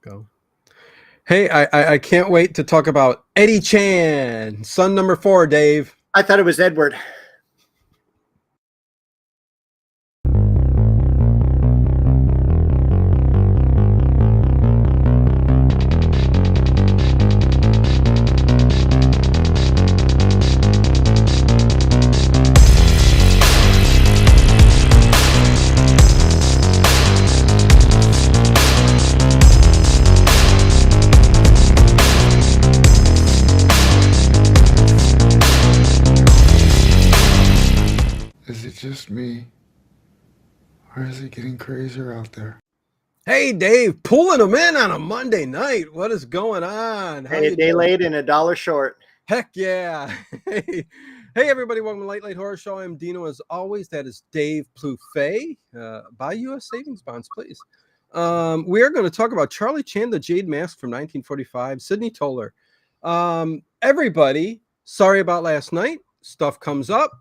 Go. Hey, I can't wait to talk about Eddie Chan, son number 4, Dave. I thought it was Edward. Is it just me? Or is it getting crazier out there? Hey, Dave, pulling them in on a Monday night. What is going on? How Hey, a you day doing? late and a dollar short. Heck yeah. Hey, everybody, welcome to Late Late Horror Show. I'm Dino, as always. That is Dave Plouffe. Buy U.S. savings bonds, please. We are going to talk about Charlie Chan, the Jade Mask from 1945, Sidney Toler. Everybody, sorry about last night. Stuff comes up,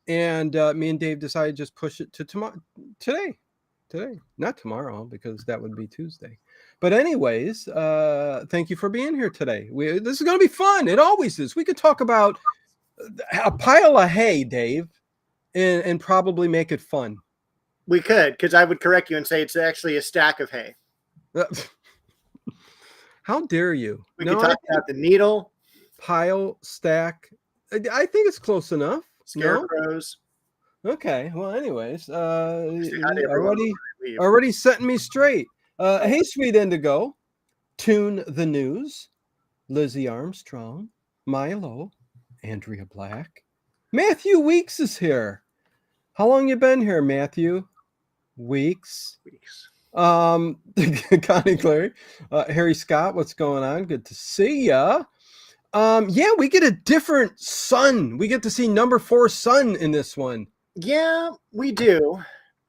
and me and Dave decided to just push it to today, not tomorrow, because that would be Tuesday. But anyways, thank you for being here today. This is going to be fun. It always is. We could talk about a pile of hay, Dave, and probably make it fun. We could, because I would correct you and say it's actually a stack of hay. How dare you? We could talk about the needle. Pile, stack. I think it's close enough. Scarecrows. No? Okay. Well, anyways, already setting me straight. Hey, sweet Indigo. Tune the News. Lizzie Armstrong. Milo. Andrea Black. Matthew Weeks is here. How long you been here, Matthew? Weeks. Connie Clary. Harry Scott, what's going on? Good to see ya. Yeah, we get a different son. We get to see number 4 son in this one. Yeah, we do.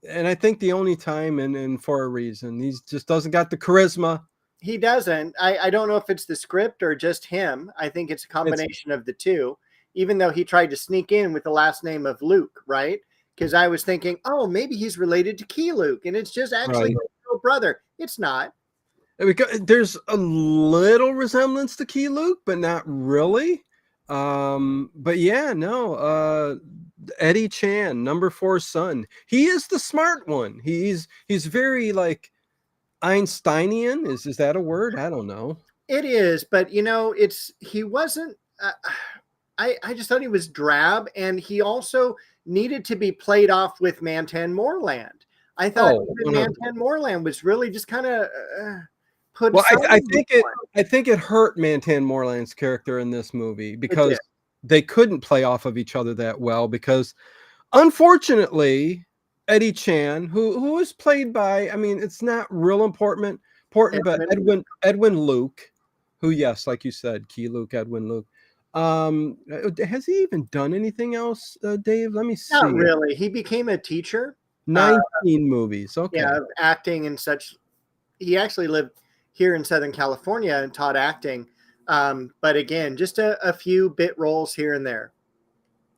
And I think the only time, and for a reason, he just doesn't got the charisma. He doesn't. I don't know if it's the script or just him. I think it's a combination of the two, even though he tried to sneak in with the last name of Luke, right? Because I was thinking, oh, maybe he's related to Key Luke, and it's just actually his little brother. It's not. There's a little resemblance to Key Luke, but not really. But yeah, no. Eddie Chan, number 4 son. He is the smart one. He's very like Einsteinian. Is that a word? I don't know. It is, but he wasn't. I just thought he was drab, and he also needed to be played off with Mantan Moreland. I thought Mantan Moreland was really just kind of put. Well, I think it hurt Mantan Moreland's character in this movie because they couldn't play off of each other that well. Because unfortunately, Eddie Chan, who is played by, I mean, it's not real important, but Edwin Luke, who, yes, like you said, Key Luke, Edwin Luke. Has he even done anything else, Dave? Let me see. Not really. He became a teacher. 19 movies. Okay. Yeah, acting and such. He actually lived here in Southern California and taught acting. But again, just a few bit roles here and there.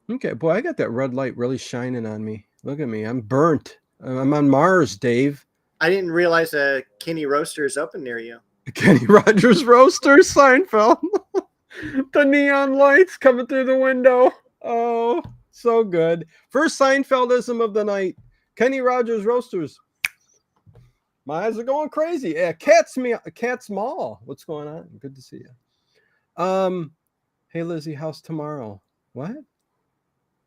Okay, boy, I got that red light really shining on me. Look at me. I'm burnt. I'm on Mars, Dave. I didn't realize a Kenny Roaster is open near you. Kenny Rogers Roaster, Seinfeld. The neon lights coming through the window. Oh, so good. First Seinfeldism of the night. Kenny Rogers Roasters. My eyes are going crazy. Yeah, Cat's Mall. What's going on? Good to see you. Hey Lizzie, how's tomorrow? What?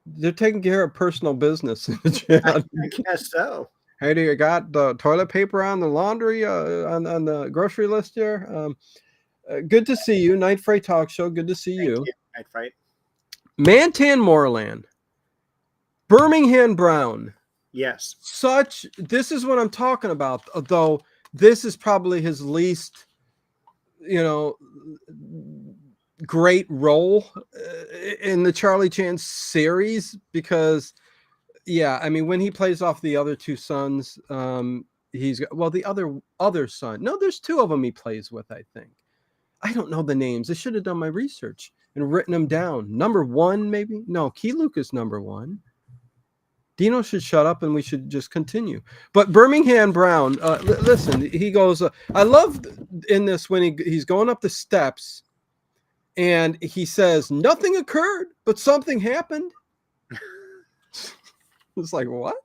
They're taking care of personal business in the chat. I guess so. Hey, do you got the toilet paper on the laundry on the grocery list here? Good to see you. Night Fright Talk Show. Good to see you. Night Fright. Mantan Moreland. Birmingham Brown. Yes. This is what I'm talking about, though this is probably his least, great role in the Charlie Chan series, because, yeah, I mean, when he plays off the other 2 sons, the other son. No, there's 2 of them he plays with, I think. I don't know the names. I should have done my research and written them down. Number 1, maybe? No, Key Luke is number 1. Dino should shut up and we should just continue. But Birmingham Brown, listen, he goes, I love in this when he's going up the steps and he says, nothing occurred, but something happened. It's like, what?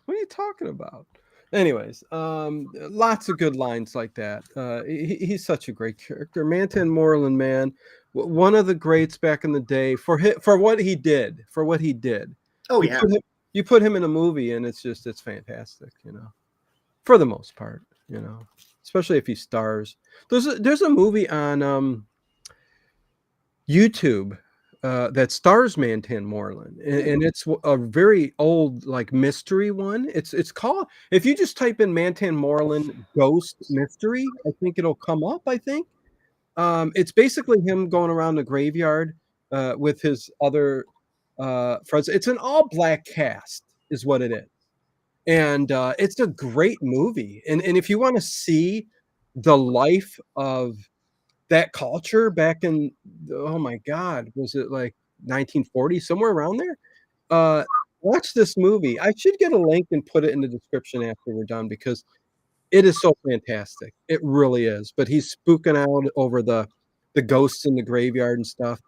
What are you talking about? Anyways, lots of good lines like that. He's such a great character. Mantan Moreland, man, one of the greats back in the day for what he did. For what he did. Oh, yeah. You put him in a movie and it's fantastic, for the most part, especially if he stars. There's a movie on YouTube that stars Mantan Moreland, and it's a very old like mystery one. It's called, if you just type in Mantan Moreland ghost mystery, I think it'll come up. I think it's basically him going around the graveyard with his other friends. It's an all black cast is what it is, and it's a great movie. And if you want to see the life of that culture back in, oh my God, was it like 1940, somewhere around there? Watch this movie. I should get a link and put it in the description after we're done because it is so fantastic. It really is. But he's spooking out over the ghosts in the graveyard and stuff.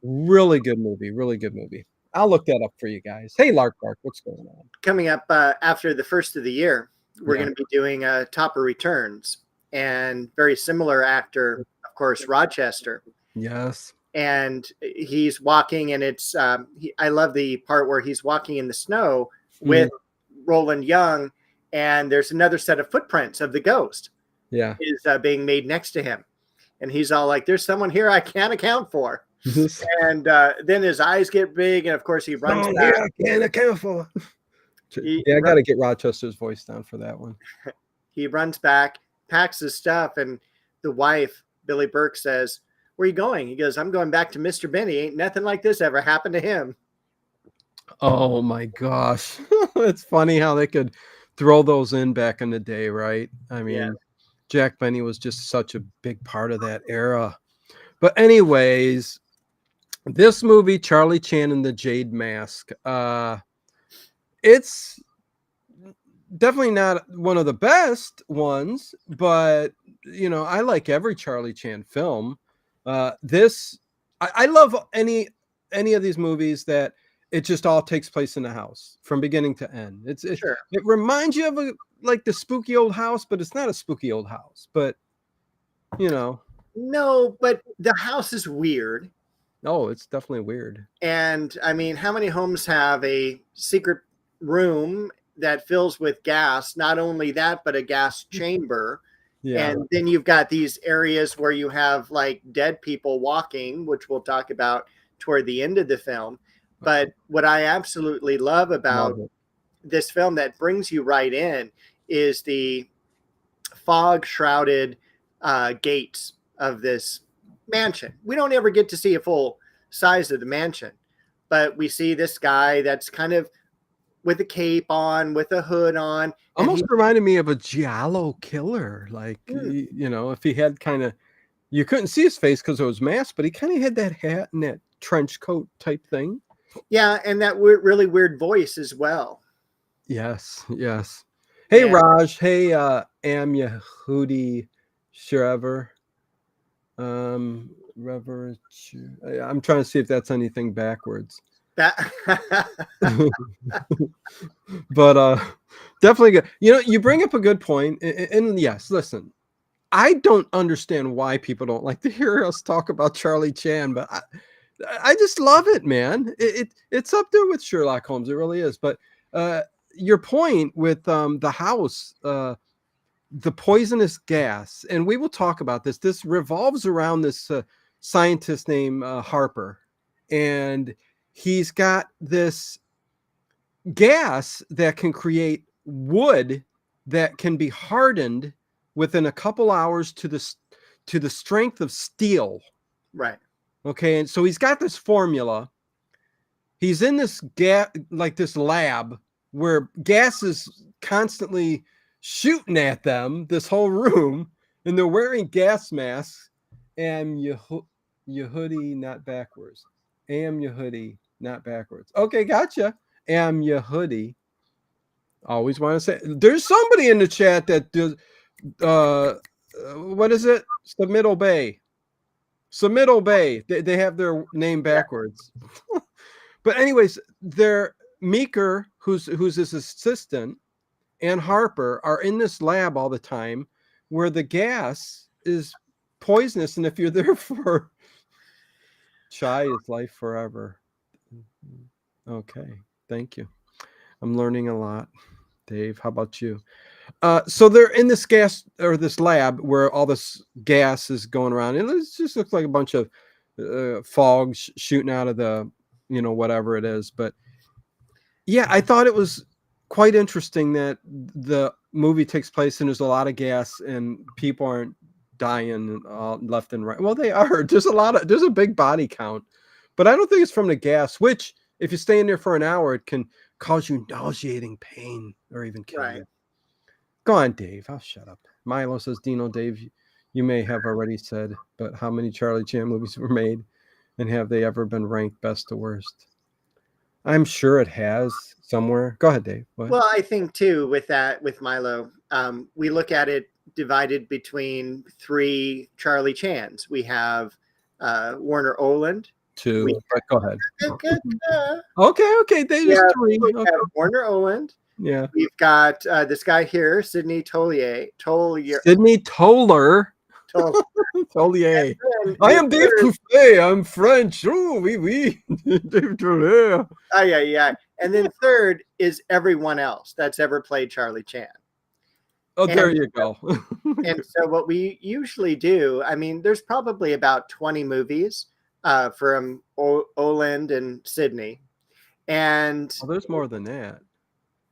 Really good movie. Really good movie. I'll look that up for you guys. Hey, Lark Bark, what's going on? Coming up after the first of the year, we're going to be doing Topper Returns, and very similar actor, of course, Rochester. Yes. And he's walking, and it's I love the part where he's walking in the snow with Roland Young, and there's another set of footprints of the ghost. Yeah, is being made next to him, and he's all like, "There's someone here I can't account for." And then his eyes get big, and of course he runs back. I can't account for. I got to get Rochester's voice down for that one. He runs back, packs his stuff, and the wife, Billy Burke, says, "Where are you going?" He goes, "I'm going back to Mr. Benny. Ain't nothing like this ever happened to him." Oh my gosh. It's funny how they could throw those in back in the day, right? I mean, Jack Benny was just such a big part of that era. But anyways, this movie, Charlie Chan and the Jade Mask, it's definitely not one of the best ones, but I like every Charlie Chan film. I love any of these movies that it just all takes place in the house from beginning to end. It reminds you of like the spooky old house, but it's not a spooky old house. But no, but the house is weird. Oh, it's definitely weird. And I mean, how many homes have a secret room that fills with gas? Not only that, but a gas chamber. Yeah. And then you've got these areas where you have like dead people walking, which we'll talk about toward the end of the film. But what I absolutely love about this film that brings you right in is the fog shrouded gates of this mansion. We don't ever get to see a full size of the mansion, but we see this guy that's kind of with a cape on, with a hood on. Almost reminded me of a Giallo killer. Like, if he had you couldn't see his face because it was masked, but he kind of had that hat and that trench coat type thing. Yeah, and that really weird voice as well. Yes. Hey, Raj. Hey, Am Yehudi Shrever. Reverend. I'm trying to see if that's anything backwards. But definitely good. You bring up a good point, and yes, listen, I don't understand why people don't like to hear us talk about Charlie Chan, but I just love it, man. It's up there with Sherlock Holmes. It really is. But your point with the house, the poisonous gas, and we will talk about this. This revolves around this scientist named Harper, and he's got this gas that can create wood that can be hardened within a couple hours to the strength of steel. Right. Okay, and so he's got this formula. He's in this this lab where gas is constantly shooting at them, this whole room, and they're wearing gas masks. And Yehudi, not backwards. Am Yehudi, not backwards. Okay, gotcha. Am Yehudi. Always want to say there's somebody in the chat that does what is it? Submittal Bay. Submittal Bay. They have their name backwards. But anyways, they're Meeker, who's his assistant, and Harper are in this lab all the time where the gas is poisonous, and if you're there for chai is life forever. Okay, thank you. I'm learning a lot. Dave, how about you? So they're in this gas or this lab where all this gas is going around, and it just looks like a bunch of fog shooting out of the, whatever it is. But yeah, I thought it was quite interesting that the movie takes place and there's a lot of gas and people aren't dying left and right. Well, they are. There's a big body count, but I don't think it's from the gas, which if you stay in there for an hour, it can cause you nauseating pain or even kill you. Go on, Dave. I'll shut up. Milo says, Dino, Dave, you may have already said, but how many Charlie Chan movies were made and have they ever been ranked best to worst? I'm sure it has somewhere. Go ahead, Dave. What? Well, I think too with Milo, we look at it divided between 3 Charlie Chans. We have Warner Oland. 2. Go ahead. Okay. There's 3. We have Warner Oland. Yeah. We've got this guy here, Sidney Toler. Sidney Toler. Tolier. I am Dave Touffet. I'm French. Oh, oui. Dave Toler. Yeah. And then third is everyone else that's ever played Charlie Chan. Oh, there you go. And so what we usually do, I mean, there's probably about 20 movies from Oland and Sidney. And there's more than that.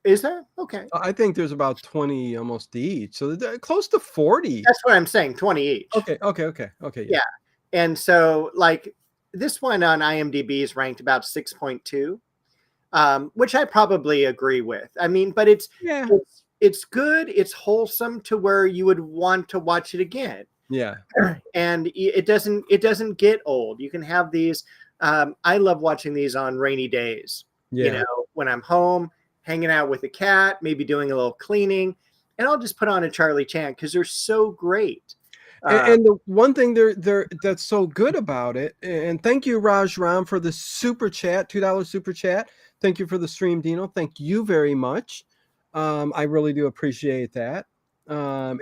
Is there? Okay. I think there's about 20 almost each. So they're close to 40. That's what I'm saying, 20 each. Okay. Yeah. And so like this one on IMDb is ranked about 6.2, which I probably agree with. I mean, but it's good. It's wholesome to where you would want to watch it again. Yeah. And it doesn't get old. You can have these. I love watching these on rainy days. Yeah. When I'm home, hanging out with a cat, maybe doing a little cleaning, and I'll just put on a Charlie Chan because they're so great. And the one thing that's so good about it, and thank you, Raj Ram, for the super chat, $2 super chat. Thank you for the stream, Dino. Thank you very much. I really do appreciate that. And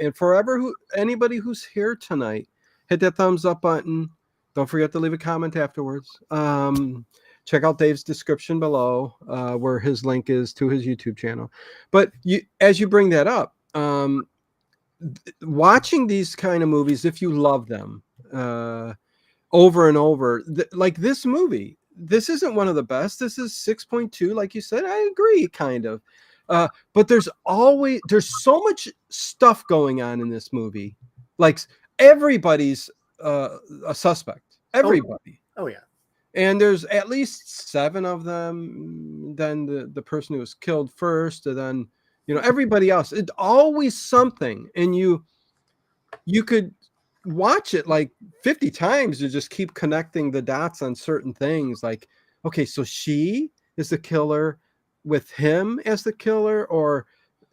anybody who's here tonight, hit that thumbs up button. Don't forget to leave a comment afterwards. Check out Dave's description below, where his link is to his YouTube channel. But as you bring that up, watching these kind of movies, if you love them over and over, like this movie, this isn't one of the best. This is 6.2, like you said. I agree, kind of. But there's so much stuff going on in this movie. Like everybody's a suspect. Everybody. Oh yeah. And there's at least 7 of them. Then the person who was killed first, and then everybody else. It's always something, and you could watch it like 50 times to just keep connecting the dots on certain things. Like, okay, so she is the killer with him as the killer, or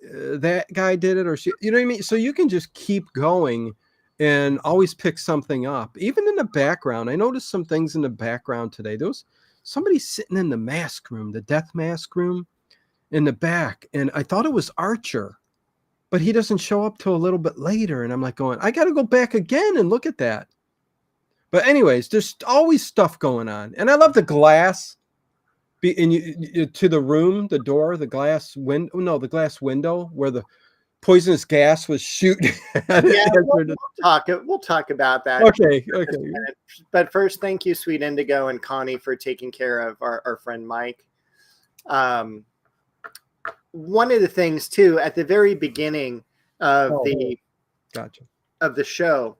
that guy did it, or she. You know what I mean? So you can just keep going and always pick something up. Even in the background, I noticed some things in the background today. There was somebody sitting in the mask room, the death mask room in the back. And I thought it was Archer, but he doesn't show up till a little bit later. And I'm like going, I got to go back again and look at that. But anyways, there's always stuff going on. And I love the glass to the room, the door, the glass window where the poisonous gas was shooting. Yeah, we'll talk about that. Okay. But first, thank you, Sweet Indigo and Connie, for taking care of our friend Mike. One of the things too, at the very beginning of the show,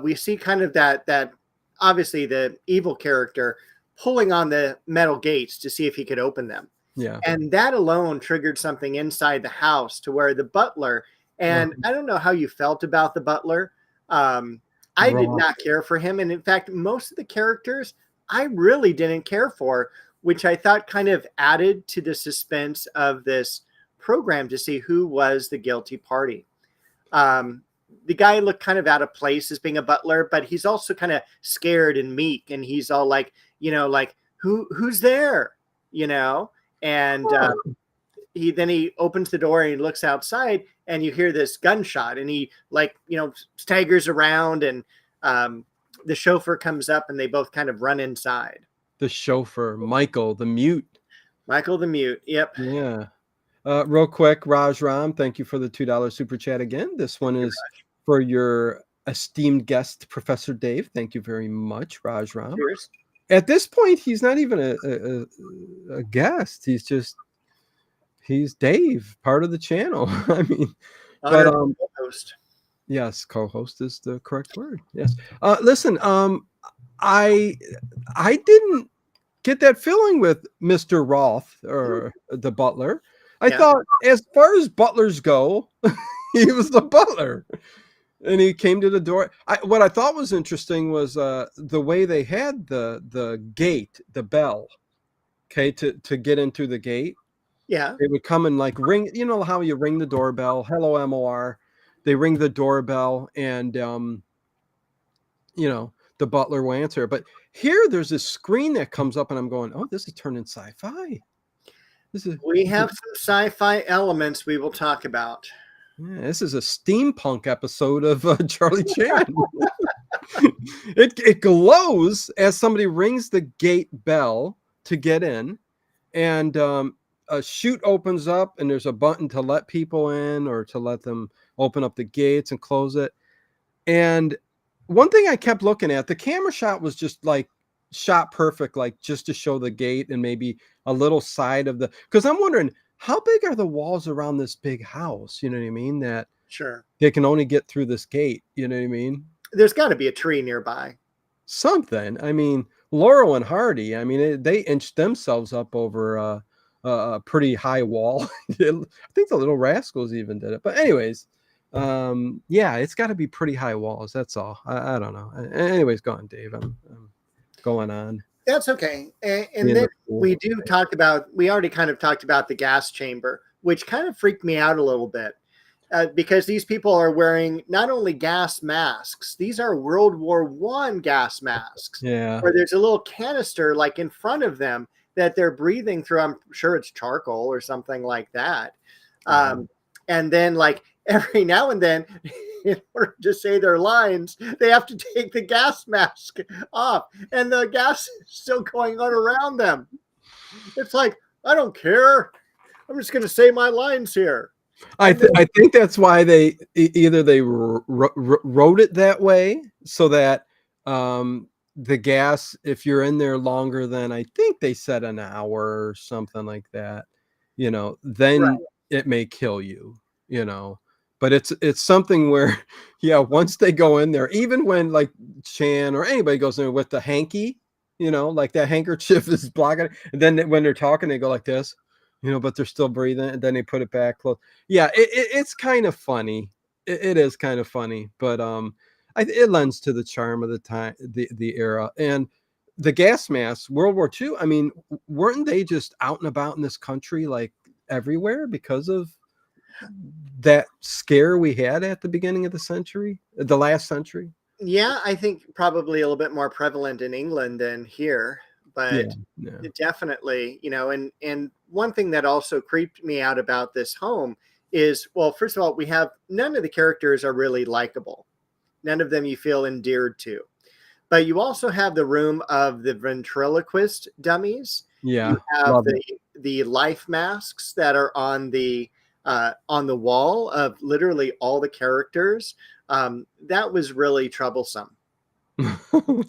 we see kind of that obviously the evil character pulling on the metal gates to see if he could open them. Yeah. And that alone triggered something inside the house to where the butler, and I don't know how you felt about the butler. I did not care for him. And in fact, most of the characters I really didn't care for which I thought kind of added to the suspense of this program to see who was the guilty party. The guy looked kind of out of place as being a butler, but he's also kind of scared and meek, and he's all like, like who's there, and he opens the door and he looks outside, and you hear this gunshot, and he staggers around, and the chauffeur comes up, and they both kind of run inside. The chauffeur, Michael the Mute. Michael the Mute. Yep. Yeah. Real quick, Raj Ram, thank you for the $2 super chat again. This one is for your esteemed guest, Professor Dave. Thank you very much, Raj Ram. Cheers. At this point, he's not even a guest. He's Dave, part of the channel. I mean, but co-host. Yes, co-host is the correct word. Yes. Listen, I didn't get that feeling with Mr. Roth or the butler. I thought, as far as butlers go, he was the butler, and he came to the door. What I thought was interesting was the way they had the gate, the bell, okay, to get into the gate. Yeah, they would come and like ring. You know how you ring the doorbell? Hello, MOR. They ring the doorbell, and the butler will answer. But here, there's this screen that comes up, and I'm going, "Oh, this is turning sci-fi." We have some sci-fi elements we will talk about. Yeah, this is a steampunk episode of Charlie Chan. It glows as somebody rings the gate bell to get in, and a chute opens up, and there's a button to let people in or to let them open up the gates and close it. And one thing I kept looking at, the camera shot was just like shot perfect, like just to show the gate and maybe a little side of because I'm wondering, how big are the walls around this big house? You know what I mean? That sure they can only get through this gate. You know what I mean? There's got to be a tree nearby. Something. I mean, Laurel and Hardy, I mean, they inched themselves up over a pretty high wall. I think the Little Rascals even did it. But anyways, yeah, it's got to be pretty high walls. That's all. I don't know. Anyways, go on, Dave. I'm going on. That's okay. And then we already kind of talked about the gas chamber, which kind of freaked me out a little bit because these people are wearing not only gas masks, these are World War I gas masks. Yeah. Where there's a little canister like in front of them that they're breathing through. I'm sure it's charcoal or something like that. And then like every now and then, in order to say their lines, they have to take the gas mask off, and the gas is still going on around them. It's like, I don't care. I'm just going to say my lines here. I think that's why they either wrote it that way so that the gas, if you're in there longer than, I think they said an hour or something like that, then it may kill you, But it's something where, once they go in there, even when like Chan or anybody goes in there with the hanky, like that handkerchief is blocking it, and then when they're talking, they go like this, but they're still breathing, and then they put it back close. Yeah, it's kind of funny. It is kind of funny, but it lends to the charm of the time, the era, and the gas masks. World War II. I mean, weren't they just out and about in this country, like everywhere, because of that scare we had at the beginning of the last century? Yeah, I think probably a little bit more prevalent in England than here, but definitely, and one thing that also creeped me out about this home is, well, first of all, none of the characters are really likable. None of them you feel endeared to, but you also have the room of the ventriloquist dummies. Yeah. You have the life masks that are on the wall of literally all the characters. That was really troublesome. It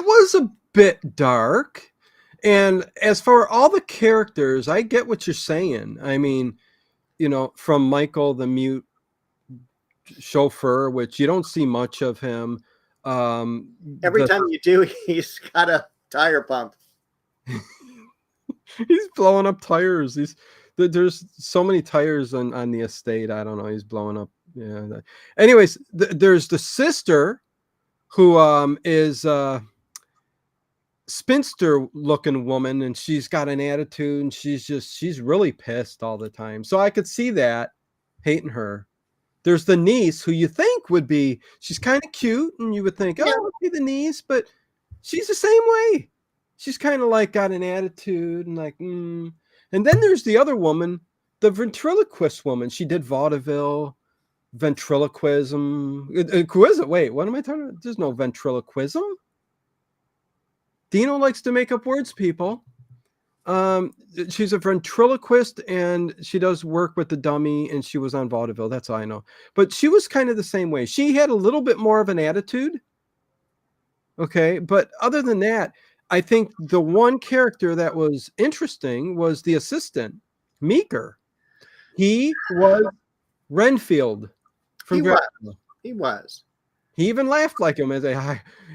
was a bit dark. And as for all the characters, I get what you're saying. I mean, from Michael the Mute chauffeur, which you don't see much of him. Every time you do, he's got a tire pump. He's blowing up tires. There's so many tires on the estate. I don't know. He's blowing up. Yeah. Anyways, there's the sister who is spinster looking woman, and she's got an attitude, and she's really pissed all the time. So I could see that, hating her. There's the niece, who you think would be, she's kind of cute, and you would think, Yeah. oh, okay, the niece, but she's the same way. She's kind of like got an attitude and like, And then there's the other woman, the ventriloquist woman. She did vaudeville, ventriloquism. Wait, what am I talking about? There's no ventriloquism. Dino likes to make up words, people. She's a ventriloquist, and she does work with the dummy, and she was on vaudeville. That's all I know. But she was kind of the same way. She had a little bit more of an attitude. Okay. But other than that, I think the one character that was interesting was the assistant, Meeker. He was Renfield from Dracula. He was. He even laughed like him as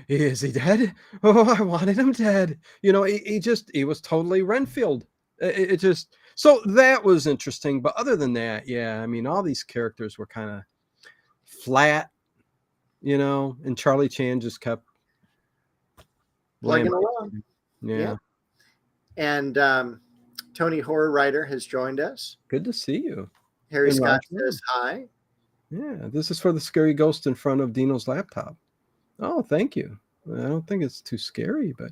is he dead? Oh, I wanted him dead. You know, he was totally Renfield. It just, so that was interesting. But other than that, yeah, I mean, all these characters were kind of flat, you know, and Charlie Chan just kept plugging along. Yeah. And Tony Horror Writer has joined us. Good to see you. Harry Scott says hi. Yeah, this is for the scary ghost in front of Dino's laptop. Oh, thank you. I don't think it's too scary, but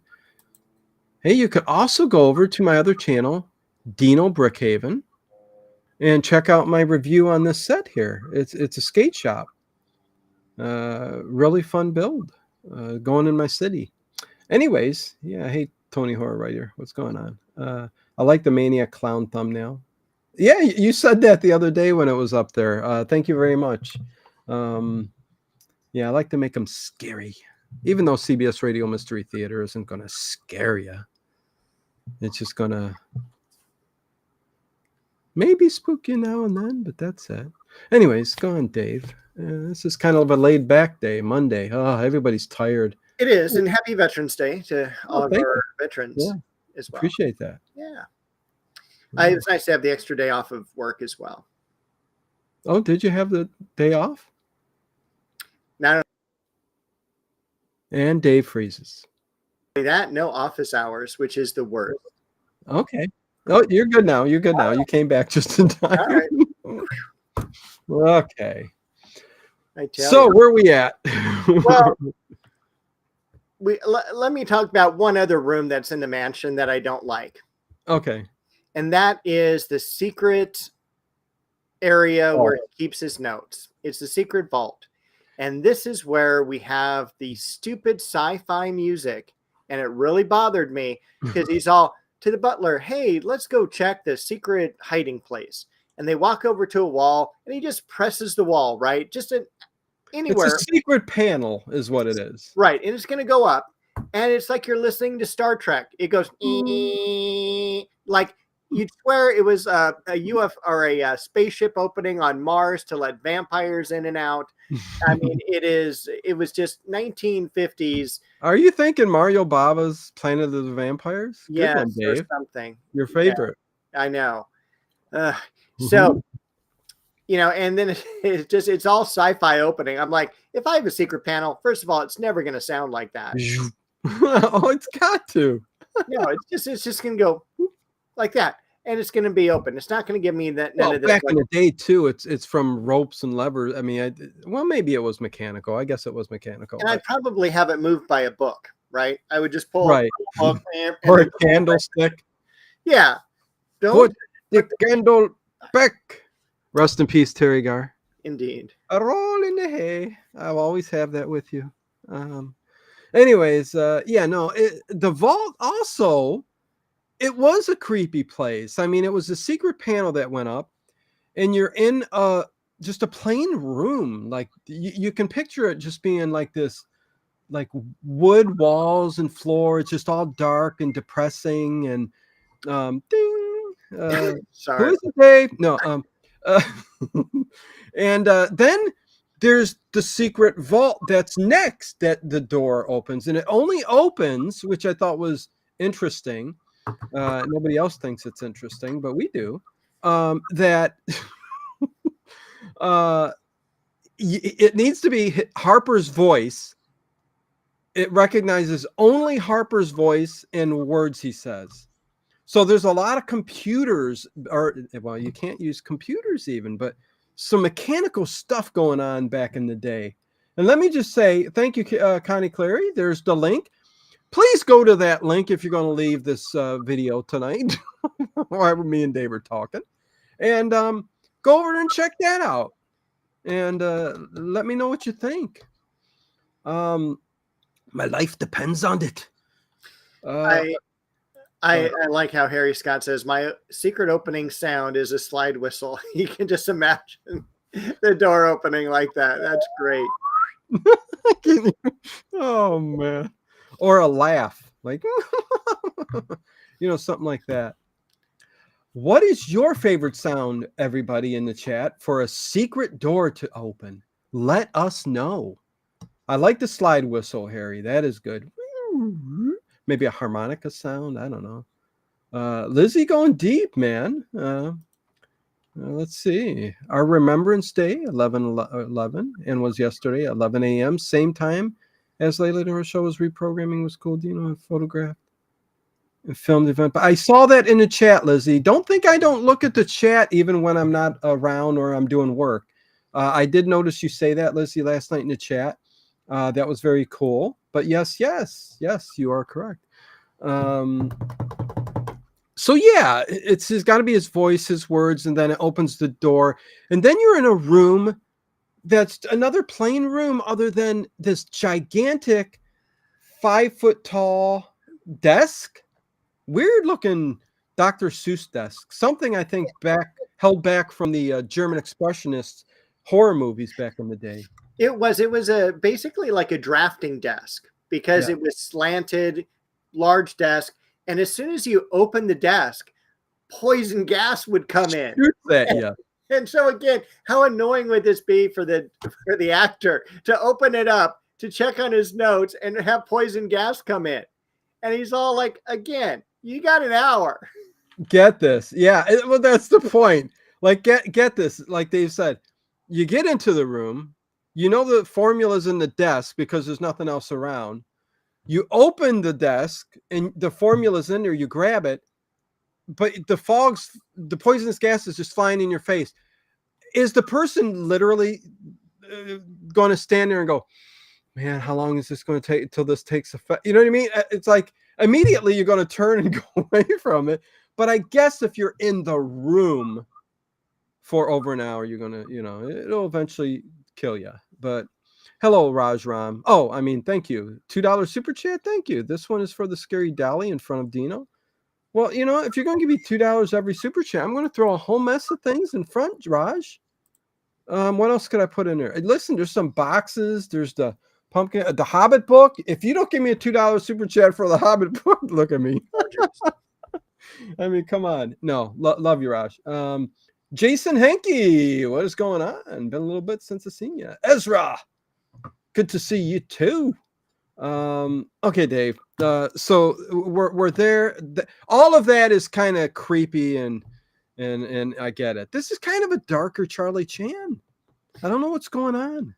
hey, you could also go over to my other channel, Dino Brickhaven, and check out my review on this set here. It's a skate shop. Really fun build. Going in my city. Anyways, yeah, hey, Tony Horror Writer, what's going on? I like the Maniac Clown thumbnail. Yeah, you said that the other day when it was up there. Thank you very much. Yeah, I like to make them scary. Even though CBS Radio Mystery Theater isn't going to scare you. It's just going to maybe spook you now and then, but that's it. Anyways, go on, Dave. This is kind of a laid-back day, Monday. Oh, everybody's tired. It is, and happy Veterans Day to all of our veterans as well. Appreciate that. Yeah. It's nice to have the extra day off of work as well. Oh, did you have the day off? No. And Dave freezes. That, no office hours, which is the worst. Okay. Oh, you're good now. You're good now. You came back just in time. All right. Okay. So where are we at? Well, let me talk about one other room that's in the mansion that I don't like. Okay. And that is the secret area where he keeps his notes. It's the secret vault. And this is where we have the stupid sci-fi music. And it really bothered me because he's all to the butler, hey, let's go check the secret hiding place. And they walk over to a wall and he just presses the wall, right? Just anywhere. It's a secret panel is what it is. Right. And it's going to go up. And it's like you're listening to Star Trek. It goes like you'd swear it was a UFO or a spaceship opening on Mars to let vampires in and out. I mean, it was just 1950s. Are you thinking Mario Bava's Planet of the Vampires? Yes, or something. Your favorite. Yeah, I know. So, you know, and then it's all sci-fi opening. I'm like, if I have a secret panel, first of all, it's never going to sound like that. Oh, it's got to. No, it's just going to go like that. And it's going to be open. It's not going to give me that. Well, back in the day too, it's from ropes and levers. I mean, maybe it was mechanical. I guess it was mechanical. And I'd probably have it moved by a book, right? I would just pull a book or a candlestick. Yeah. Put the candle back. Rest in peace, Terry Gar. Indeed. A roll in the hay. I'll always have that with you. Anyways, the vault also. It was a creepy place. I mean, it was a secret panel that went up, and you're in just a plain room. Like you can picture it just being like this, like wood walls and floor. It's just all dark and depressing. And ding. Sorry. Who is it, Dave? No. And then there's the secret vault that's next that the door opens, and it only opens, which I thought was interesting. Nobody else thinks it's interesting, but we do. That it needs to be Harper's voice it recognizes only Harper's voice and words he says. So there's a lot of computers, or well, you can't use computers even, but some mechanical stuff going on back in the day. And let me just say, thank you, Connie Clary. There's the link. Please go to that link if you're going to leave this video tonight, while me and Dave are talking, and go over and check that out, and let me know what you think. My life depends on it. I like how Harry Scott says my secret opening sound is a slide whistle. You can just imagine the door opening like that. That's great. Oh man, or a laugh, like something like that. What is your favorite sound, everybody in the chat, for a secret door to open? Let us know. I like the slide whistle, Harry. That is good. Maybe a harmonica sound. I don't know. Lizzie going deep, man. Let's see. Our Remembrance Day, 11/11, and was yesterday, 11 a.m., same time as Layla and her show was reprogramming with Cool Dino and photographed and filmed the event. But I saw that in the chat, Lizzie. Don't think I don't look at the chat even when I'm not around or I'm doing work. I did notice you say that, Lizzie, last night in the chat. That was very cool. But yes, you are correct. So yeah, it's got to be his voice, his words, and then it opens the door. And then you're in a room that's another plain room other than this gigantic 5-foot tall desk. Weird looking Dr. Seuss desk. Something I think held back from the German expressionist horror movies back in the day. It was basically like a drafting desk because it was slanted, large desk. And as soon as you open the desk, poison gas would come in. And so again, how annoying would this be for the actor to open it up, to check on his notes and have poison gas come in? And he's all like, again, you got an hour. Get this. Yeah. Well, that's the point. Like, get this. Like Dave said, you get into the room, the formula's in the desk because there's nothing else around. You open the desk and the formula's in there, you grab it, but the poisonous gas is just flying in your face. Is the person literally going to stand there and go, man, how long is this going to take until this takes effect? You know what I mean? It's like immediately you're going to turn and go away from it. But I guess if you're in the room for over an hour, you're going to, it'll eventually kill you. But hello, Rajram. Oh, I mean, thank you. $2 super chat. Thank you. This one is for the scary dolly in front of Dino. Well, if you're going to give me $2 every super chat, I'm going to throw a whole mess of things in front, Raj. What else could I put in there? Listen, there's some boxes. There's the pumpkin, the Hobbit book. If you don't give me a $2 super chat for the Hobbit book, look at me. I mean, come on. No, love you, Raj. Jason Henke, what is going on? Been a little bit since I've seen you. Ezra, good to see you too. Okay, Dave. So we're there. All of that is kind of creepy and I get it. This is kind of a darker Charlie Chan. I don't know what's going on.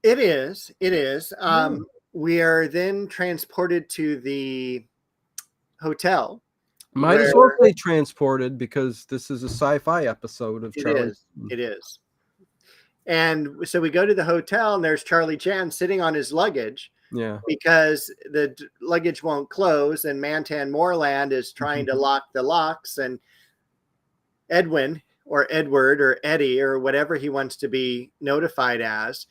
It is. We are then transported to the hotel. Might as well say transported because this is a sci-fi episode of Charlie. It is. And so we go to the hotel and there's Charlie Chan sitting on his luggage. Yeah. Because the luggage won't close and Mantan Moreland is trying to lock the locks, and Edwin or Edward or Eddie or whatever he wants to be notified as,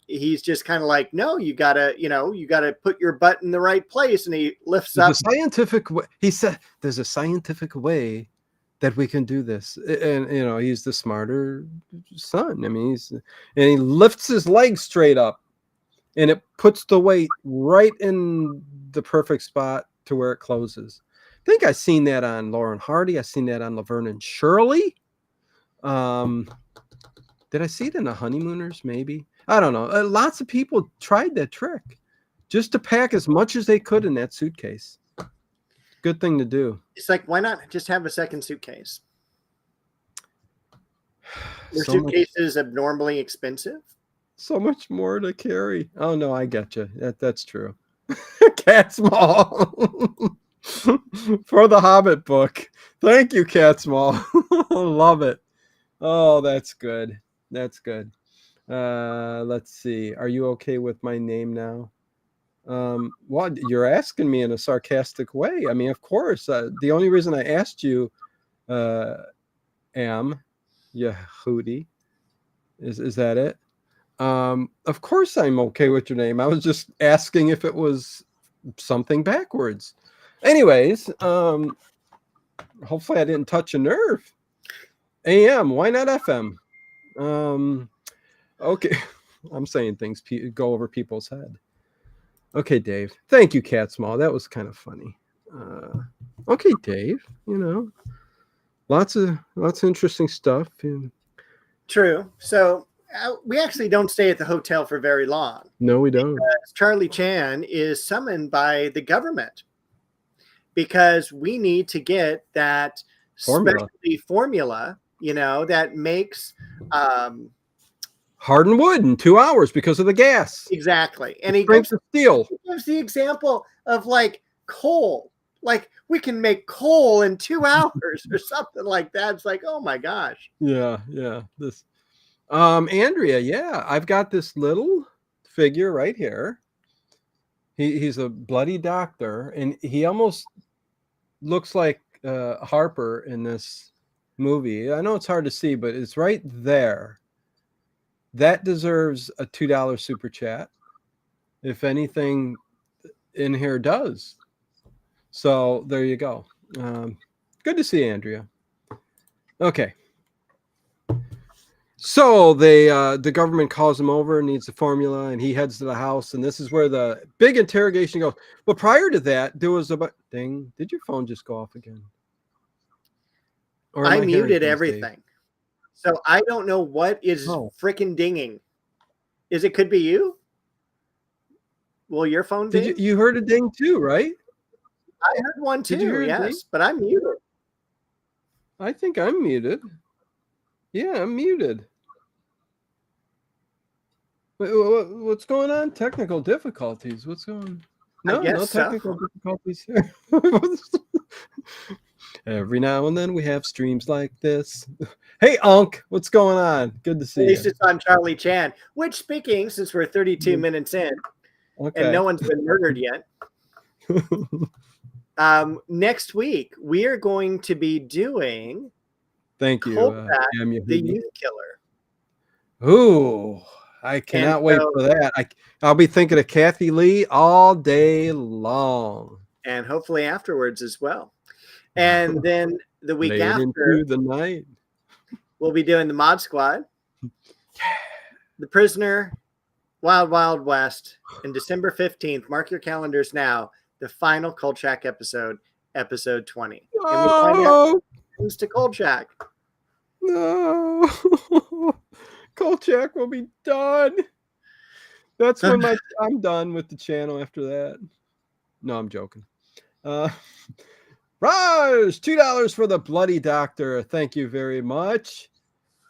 he's just kind of like, no, you gotta put your butt in the right place. And he lifts up. Scientific way. He said, there's a scientific way that we can do this. And, he's the smarter son. I mean, and he lifts his leg straight up and it puts the weight right in the perfect spot to where it closes. I think I've seen that on Lauren Hardy. I've seen that on Laverne and Shirley. Did I see it in The Honeymooners? Maybe. I don't know. Lots of people tried that trick just to pack as much as they could in that suitcase. Good thing to do. It's like, why not just have a second suitcase? Your suitcase is abnormally expensive. So much more to carry. Oh, no, I get you. That's true. Cat Small for the Hobbit book. Thank you, Cat Small. Love it. Oh, that's good. That's good. Let's see. Are you okay with my name now? Well, you're asking me in a sarcastic way. I mean, of course. The only reason I asked you, Yehudi, is that it? Of course I'm okay with your name. I was just asking if it was something backwards. Anyways, hopefully I didn't touch a nerve. AM, why not FM? Okay. I'm saying things go over people's head. Okay, Dave. Thank you, Cat Small. That was kind of funny. Okay, Dave. You know, lots of interesting stuff. True. So we actually don't stay at the hotel for very long. No, we don't. Charlie Chan is summoned by the government because we need to get that specialty formula, you know, that makes hardened wood in 2 hours because of the gas. Exactly. And he gives steel. He gives the example of like coal. Like we can make coal in 2 hours or something like that. It's like, oh my gosh. Yeah. This Andrea, yeah, I've got this little figure right here. He's a bloody doctor, and he almost looks like Harper in this movie. I know it's hard to see, but it's right there. That deserves a $2 super chat, if anything in here does. So there you go. Good to see you, Andrea. Okay. So the government calls him over, needs the formula, and he heads to the house. And this is where the big interrogation goes. But prior to that, there was a ding. Did your phone just go off again? Or I muted everything. Dave? So I don't know what is freaking dinging. Could be you? Will your phone ding? You heard a ding too, right? I heard one too, yes, but I'm muted. I think I'm muted. Yeah, I'm muted. What's going on? Technical difficulties. What's going on? No technical difficulties here. Every now and then we have streams like this. Hey, Unc, what's going on? Good to see you. At least it's on Charlie Chan. Which, speaking, since we're 32 minutes in, and no one's been murdered yet, next week we are going to be doing. Thank you, the Youth Killer. Ooh, I cannot wait for that. I'll be thinking of Kathy Lee all day long, and hopefully afterwards as well. And then the week after, into the night, we'll be doing the Mod Squad, The Prisoner, Wild Wild West, and December 15th. Mark your calendars now. The final Kolchak episode, episode 20. And we find out what happens to Kolchak. No, Kolchak will be done. That's when I'm done with the channel after that. No, I'm joking. Raj, $2 for the bloody doctor. Thank you very much.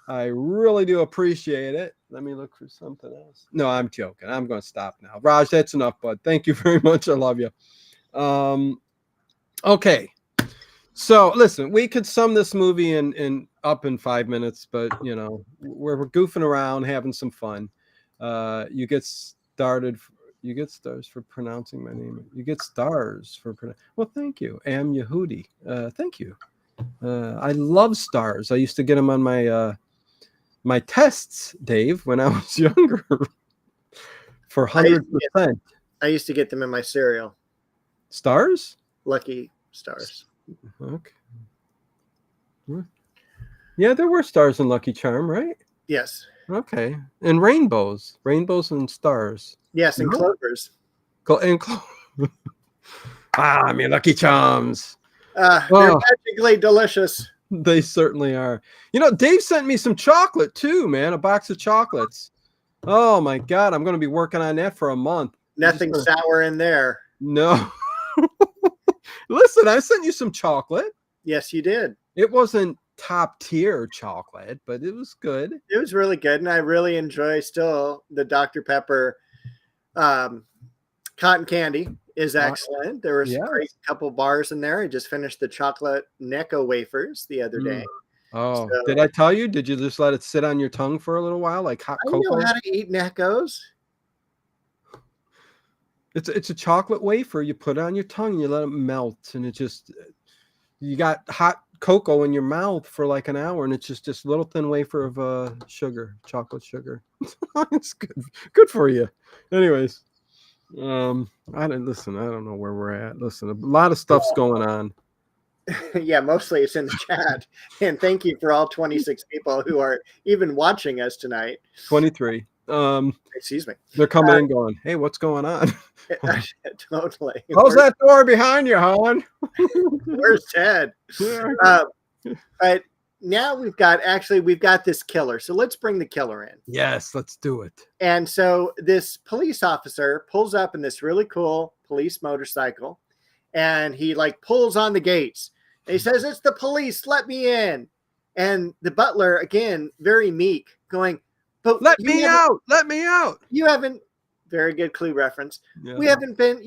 I really do appreciate it. Let me look for something else. No, I'm joking. I'm going to stop now. Raj, that's enough, bud. Thank you very much. I love you. Okay. So listen, we could sum this movie in 5 minutes, but you know, we're goofing around, having some fun. You get started. You get stars for pronouncing my name. You get stars for well, thank you. Am Yehudi. Thank you. I love stars. I used to get them on my my tests, Dave, when I was younger. For 100%. I used to get them in my cereal. Stars? Lucky stars. Okay. Yeah, there were stars in Lucky Charm, right? Yes. Okay. And rainbows and stars. Yes, and clovers. I mean, Lucky Charms. They're magically delicious. They certainly are. You know, Dave sent me some chocolate too, man. A box of chocolates. Oh my God, I'm going to be working on that for a month. Nothing sour in there. No. Listen, I sent you some chocolate. Yes, you did. It wasn't top tier chocolate, but it was good. It was really good, and I really enjoy still the Dr. Pepper Cotton candy is excellent. There was a Yes. great couple bars in there. I just finished the chocolate Necco wafers the other day. Oh, So- did I tell you? Did you just let it sit on your tongue for a little while, like hot I know cocoa? how to eat Neccos. It's a chocolate wafer. You put it on your tongue, you let it melt, and you got hot cocoa in your mouth for like an hour, and it's just this little thin wafer of chocolate sugar. It's good for you. Anyways, I don't know where we're at. Listen, a lot of stuff's going on. Yeah, mostly it's in the chat. And thank you for all 26 people who are even watching us tonight. 23. Excuse me. They're coming in going, hey, what's going on? Totally. Close that door behind you, hon. Where's Ted? But now we've got this killer. So let's bring the killer in. Yes, let's do it. And so this police officer pulls up in this really cool police motorcycle, and he like pulls on the gates. And he says, "It's the police, let me in." And the butler, again, very meek, going, "But let me out. You haven't," very good Clue reference. Yeah. You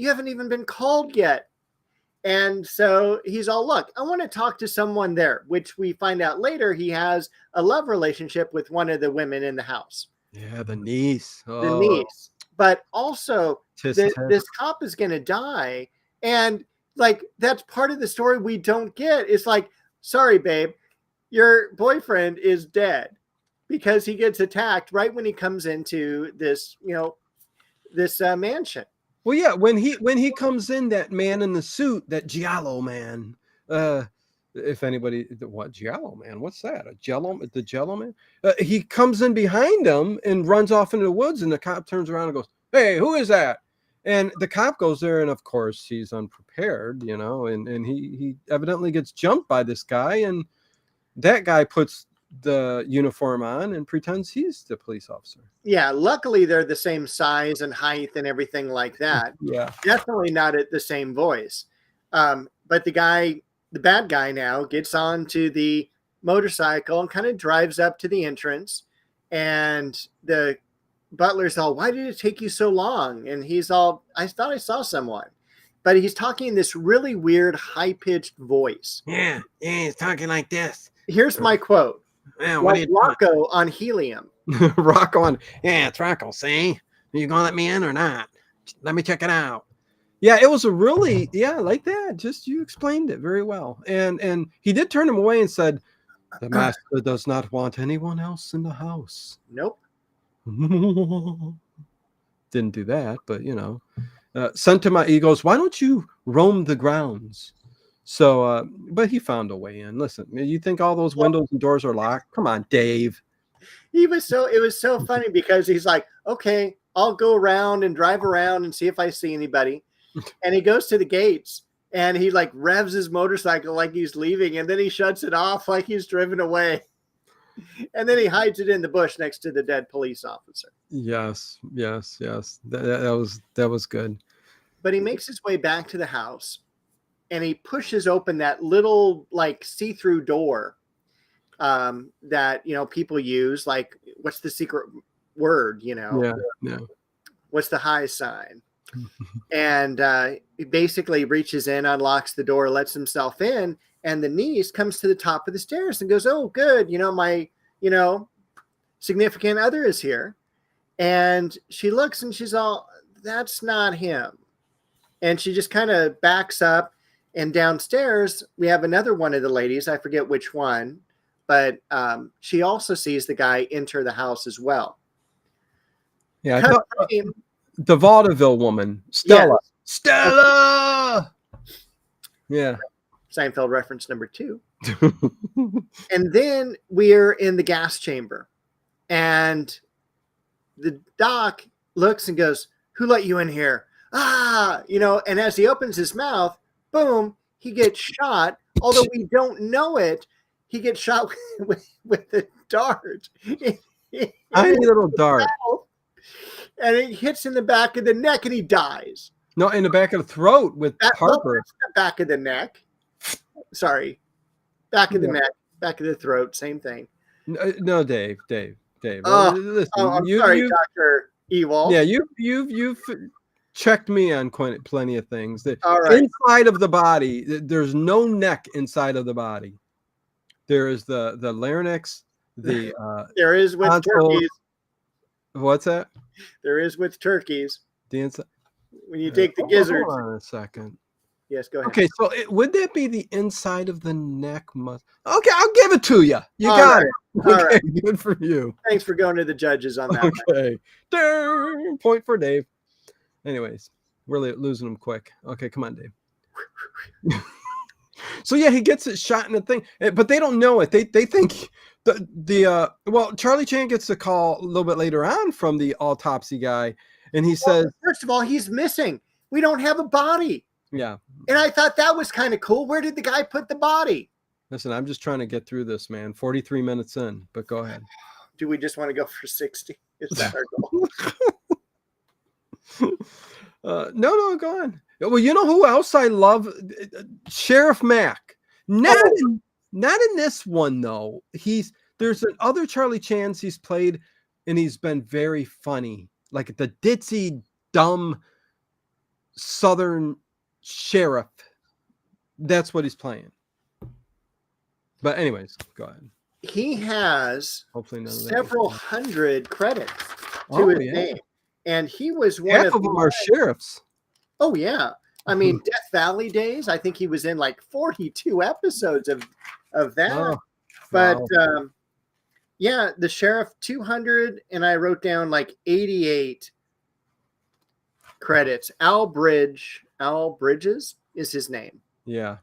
haven't even been called yet. And so he's all, "Look, I want to talk to someone there," which we find out later he has a love relationship with one of the women in the house. Yeah, the niece. The niece. But also, this cop is going to die. And like, that's part of the story we don't get. It's like, sorry, babe, your boyfriend is dead because he gets attacked right when he comes into this, this mansion. Well, yeah, when he comes in, that man in the suit, that Giallo man, if anybody, what Giallo man? What's that? The Jello man? He comes in behind him and runs off into the woods, and the cop turns around and goes, "Hey, who is that?" And the cop goes there, and of course he's unprepared, and he evidently gets jumped by this guy, and that guy puts the uniform on and pretends he's the police officer. Yeah, luckily they're the same size and height and everything like that. Yeah, definitely not at the same voice. But the bad guy now gets onto the motorcycle and kind of drives up to the entrance, and the butler's all, "Why did it take you so long?" And he's all, "I thought I saw someone." But he's talking in this really weird high-pitched voice. Yeah, he's talking like this. Here's my quote. Yeah, like Rocco on helium. Rocco on, yeah, it's Rocco. See, are you gonna let me in or not? Let me check it out. Yeah, it was like that. Just you explained it very well. And he did turn him away and said, "The master does not want anyone else in the house." Nope. Didn't do that, but sent to my egos, "Why don't you roam the grounds?" So, but he found a way in. Listen, you think all those windows and doors are locked? Come on, Dave. It was so funny because he's like, "Okay, I'll go around and drive around and see if I see anybody." And he goes to the gates and he like revs his motorcycle like he's leaving, and then he shuts it off like he's driven away. And then he hides it in the bush next to the dead police officer. Yes. That was good. But he makes his way back to the house, and he pushes open that little like see-through door that people use. Like, what's the secret word? Yeah. What's the high sign? And he basically reaches in, unlocks the door, lets himself in, and the niece comes to the top of the stairs and goes, "Oh, good, my significant other is here." And she looks and she's all, "That's not him." And she just kind of backs up, and downstairs we have another one of the ladies, I forget which one, but she also sees the guy enter the house as well. Yeah, I thought, the vaudeville woman, Stella. Yes. Stella. Yeah. Seinfeld reference number 2. And then we're in the gas chamber, and the doc looks and goes, "Who let you in here?" And as he opens his mouth, boom, he gets shot. Although we don't know it, he gets shot with a dart. Tiny little dart. And it hits in the back of the neck, and he dies. No, in the back of the throat with Harper. The back of the neck. Sorry. Back of the neck, back of the throat, same thing. No, Dave. Listen, I'm sorry, Dr. Evil. Yeah, you've checked me on plenty of things. All right. Inside of the body, there's no neck inside of the body. There is the larynx, the there is with tonsil. turkeys. What's that? There is with turkeys. The inside. When you take the gizzards. Hold on a second. Yes, go ahead. Okay, so would that be the inside of the neck muscle? Okay, I'll give it to you. You All got right. it. All Okay, right. good for you. Thanks for going to the judges on that. Okay. Ding, point for Dave. Anyways, we're losing him quick. Okay, come on, Dave. So yeah, he gets it shot in the thing, but they don't know it. They think well, Charlie Chan gets the call a little bit later on from the autopsy guy, and he says, first of all, he's missing. We don't have a body. Yeah. And I thought that was kind of cool. Where did the guy put the body? Listen, I'm just trying to get through this, man. 43 minutes in, but go ahead. Do we just want to go for 60? Is that our goal? No, go on. Well, you know who else I love? Sheriff Mack. Not in this one though. There's another Charlie Chan's he's played, and he's been very funny, like the ditzy, dumb Southern sheriff. That's what he's playing. But anyways, go ahead. He has Hopefully several hundred credits to his name. And he was one half of them are sheriffs. Oh, yeah. I mean, Death Valley days, I think he was in like 42 episodes of that. Oh, but wow. yeah, the sheriff 200, and I wrote down like 88 credits. Al Bridges is his name. Yeah.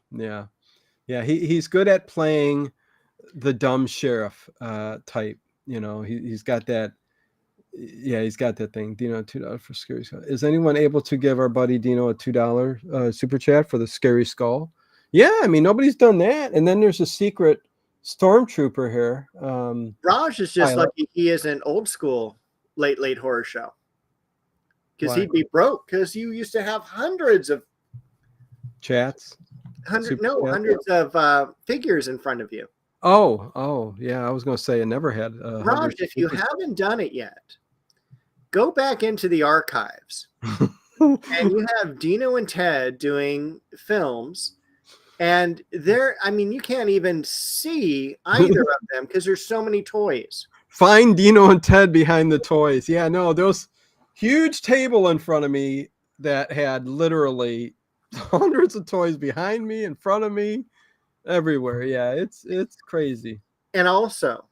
He's good at playing the dumb sheriff type. You know, he's got that. Yeah, he's got that thing. Dino, $2 for Scary Skull. Is anyone able to give our buddy Dino a $2 super chat for the Scary Skull? Yeah, I mean, nobody's done that. And then there's a secret stormtrooper here. Raj is just lucky he is an old school late horror show. Because he'd be broke, because you used to have hundreds of chats. Hundreds of figures in front of you. Oh, yeah. I was going to say I never had. Raj, if you haven't done it yet, go back into the archives, and you have Dino and Ted doing films, and you can't even see either of them because there's so many toys. Find Dino and Ted behind the toys. Yeah, no, those huge table in front of me that had literally hundreds of toys behind me, in front of me, everywhere. Yeah, it's crazy. And also,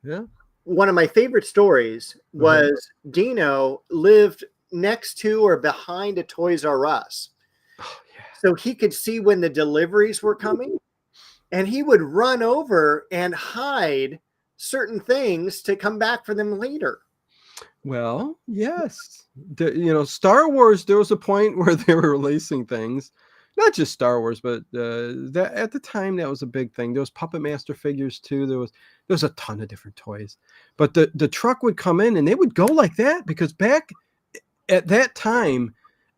yeah, one of my favorite stories was Dino lived next to or behind a Toys R Us. Oh, yeah. So he could see when the deliveries were coming, and he would run over and hide certain things to come back for them later. Well, yes. Star Wars, there was a point where they were releasing things, not just Star Wars, but that at the time that was a big thing. There was Puppet Master figures too. There was a ton of different toys. But the truck would come in and they would go like that, because back at that time,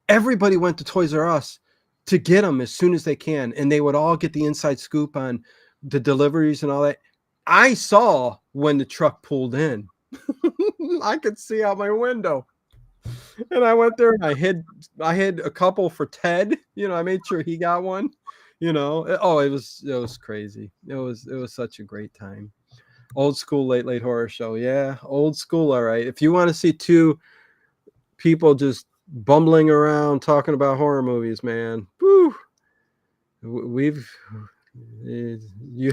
everybody went to Toys R Us to get them as soon as they can, and they would all get the inside scoop on the deliveries and all that. I saw when the truck pulled in. I could see out my window, and I went there and I hid a couple for Ted. I made sure he got one. It was crazy. It was such a great time. Old school late horror show. Yeah, old school. All right. If you want to see two people just bumbling around talking about horror movies, man, woo, you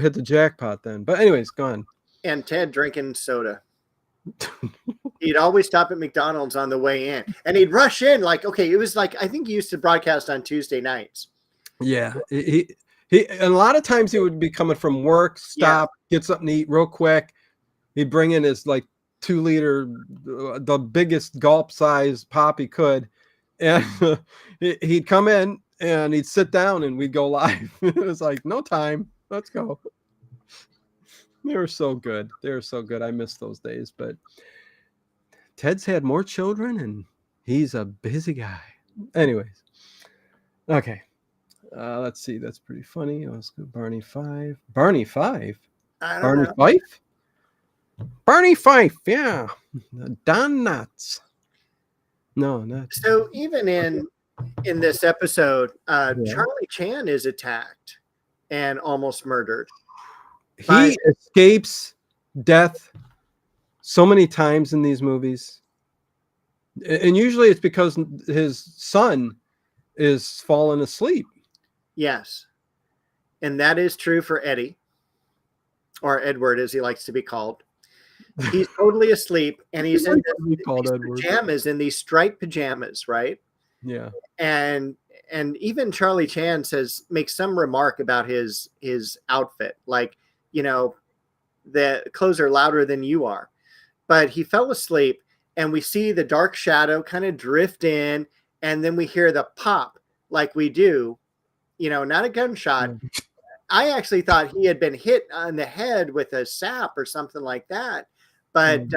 hit the jackpot then. But anyways, go on. And Ted drinking soda. He'd always stop at McDonald's on the way in, and he'd rush in it was like, I think he used to broadcast on Tuesday nights. Yeah, he and a lot of times he would be coming from work, stop, get something to eat real quick. He'd bring in his 2-liter, the biggest gulp size pop he could, and he'd come in and he'd sit down and we'd go live. It was like, no time, let's go. They were so good. I miss those days. But Ted's had more children, and he's a busy guy. Anyways, okay. Let's see. That's pretty funny. Let's go Barney 5. Barney 5? Barney Fife? Barney Fife, yeah. Don Knotts. No, not. So even in this episode, Yeah. Charlie Chan is attacked and almost murdered. He escapes death so many times in these movies, and usually it's because his son is falling asleep. Yes, and that is true for Eddie, or Edward, as he likes to be called. He's totally asleep, and he's in these pajamas, in these striped pajamas, right? Yeah. And even Charlie Chan makes some remark about his outfit, like, you know, the clothes are louder than you are. But he fell asleep, and we see the dark shadow kind of drift in, and then we hear the pop like we do, you know, not a gunshot. I actually thought he had been hit on the head with a sap or something like that. But,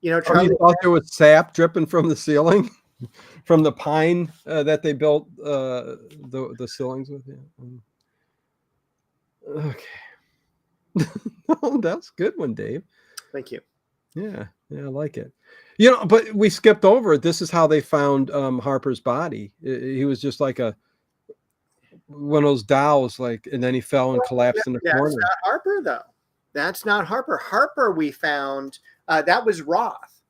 you know, Charlie, you thought there was sap dripping from the ceiling, from the pine that they built the ceilings with. Yeah. Okay. Oh, that's a good one, Dave. Thank you. Yeah, I like it. You know, but we skipped over it. This is how they found Harper's body. He was just like one of those dolls, like, and then he fell and collapsed in the corner. That's not Harper, though. That's not Harper. Harper, we found that was Roth.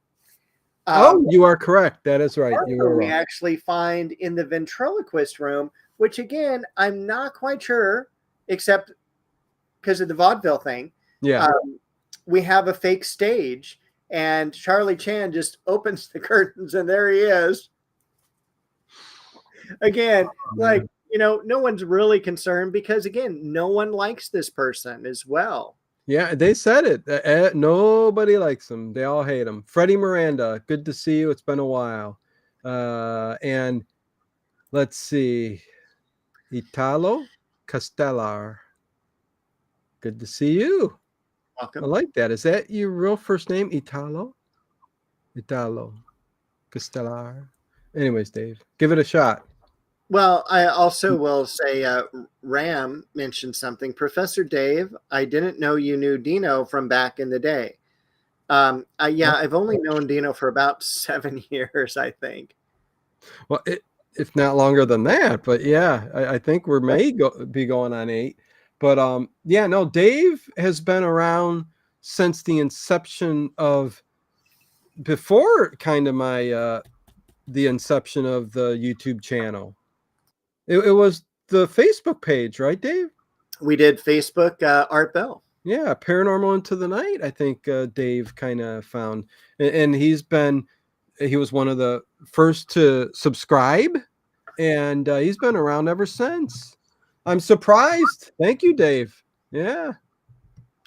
You are correct. That is right. Harper you are we wrong. actually find in the ventriloquist room, which again I'm not quite sure, except because of the vaudeville thing. Yeah. We have a fake stage, and Charlie Chan just opens the curtains, and there he is. Again, like, you know, no one's really concerned because, again, no one likes this person as well. Yeah, they said it. Nobody likes him. They all hate him. Freddie Miranda, good to see you. It's been a while. And let's see. Italo Castellar. Good to see you. Welcome. I like that. Is that your real first name, Italo? Italo Castellar. Anyways, Dave, give it a shot. Well, I also will say Ram mentioned something. Professor Dave, I didn't know you knew Dino from back in the day. I've only known Dino for about 7 years, I think. Well, if not longer than that, but yeah, I think we may be going on 8. But yeah, no, Dave has been around since the inception of, before kind of my the inception of the YouTube channel. It was the Facebook page, right, Dave? We did Facebook Art Bell. Yeah, Paranormal Into the Night, I think Dave kind of found. And he was one of the first to subscribe, and he's been around ever since. I'm surprised. Thank you, Dave. Yeah.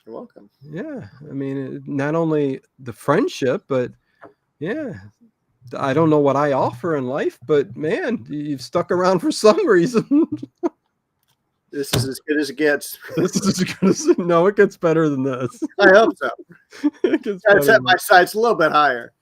You're welcome. Yeah. I mean, not only the friendship, but yeah. I don't know what I offer in life, but man, you've stuck around for some reason. This is as good as it gets. This is as good as, no, it gets better than this. I hope so. It gets Gotta set my sights a little bit higher.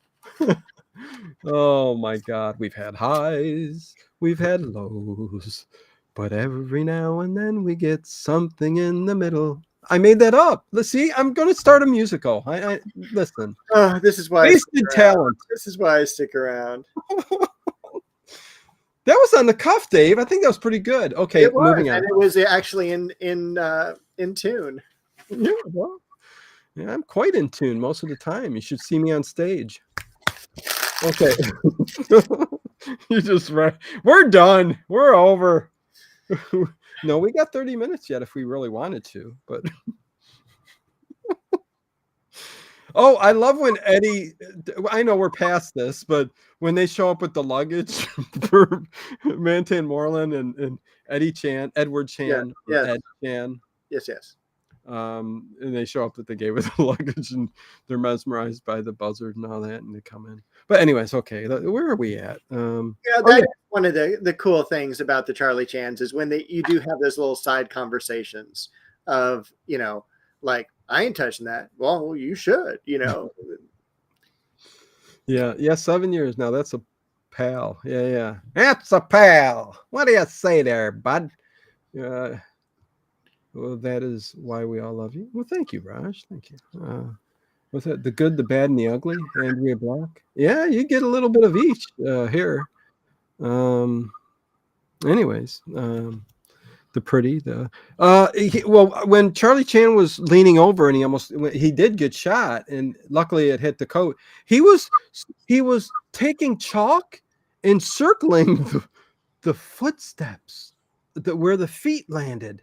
Oh my God, we've had highs, we've had lows, but every now and then we get something in the middle. I made that up. Let's see. I'm going to start a musical. I listen. This is why wasted talent. This is why I stick around. That was on the cuff, Dave. I think that was pretty good. Okay, moving on. And it was actually in tune. Yeah, well, yeah, I'm quite in tune most of the time. You should see me on stage. Okay. You just right. We're done. We're over. No, we got 30 minutes yet if we really wanted to, but oh, I love when Eddie, I know we're past this, but when they show up with the luggage for Mantan Moreland and Edward Chan, Ed Chan. Yes. And they show up that they gave us the luggage and they're mesmerized by the buzzard and all that, and they come in. But anyways, okay, where are we at? Is one of the cool things about the Charlie Chans is when you do have those little side conversations of, you know, like, I ain't touching that. Well, you should, you know. Yeah, 7 years now. That's a pal. Yeah. That's a pal. What do you say there, bud? Well, that is why we all love you. Well, thank you, Raj. Thank you. What's that? The Good, the Bad, and the Ugly. Andrea Block. Yeah, you get a little bit of each here. Anyways, the pretty when Charlie Chan was leaning over and he did get shot, and luckily it hit the coat. He was taking chalk and circling the footsteps where the feet landed.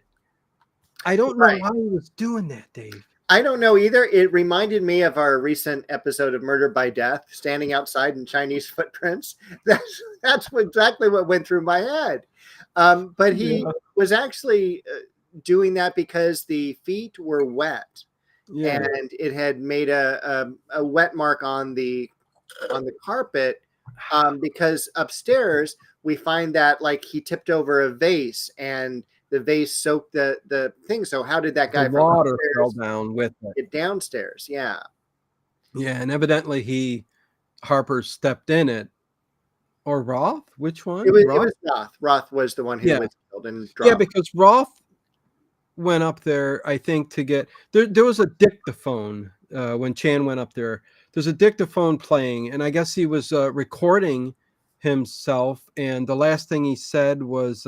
I don't know why he was doing that, Dave. I don't know either. It reminded me of our recent episode of Murder by Death, standing outside in Chinese footprints. That's exactly what went through my head. But he was actually doing that because the feet were wet, and it had made a wet mark on the carpet. Because upstairs we find that like he tipped over a vase and the vase soaked the thing. So how did that guy the water fell down with it downstairs? Yeah. Yeah, and evidently Harper stepped in it. Or Roth? Which one? It was Roth. Roth was the one who was killed and dropped. Yeah, because Roth went up there, I think, to get there was a dictaphone when Chan went up there. There's a dictaphone playing, and I guess he was recording himself, and the last thing he said was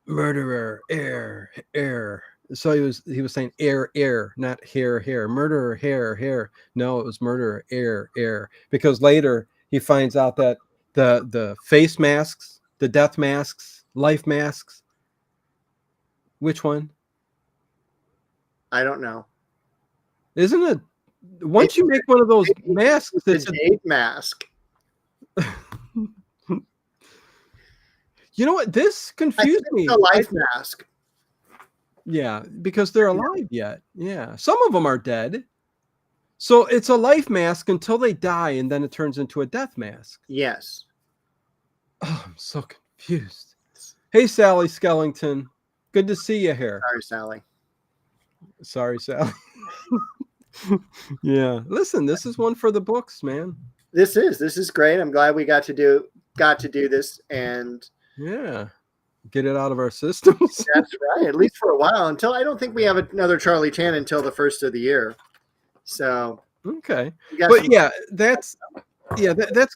murderer, air. So he was saying air, not hair, murderer, hair. No, it was murderer, air. Because later he finds out that the face masks, the death masks, life masks. Which one? I don't know. Isn't it? Once you make one of those masks, it's a Jade mask. You know what? This confused me. It's a life mask. Yeah, because they're alive yet. Yeah. Some of them are dead. So it's a life mask until they die, and then it turns into a death mask. Yes. Oh, I'm so confused. Hey, Sally Skellington. Good to see you here. Sorry, Sally. Yeah. Listen, this is one for the books, man. This is great. I'm glad we got to do this, and yeah, get it out of our systems. That's right. At least for a while, until I don't think we have another Charlie Chan until the first of the year. So okay, but yeah, that's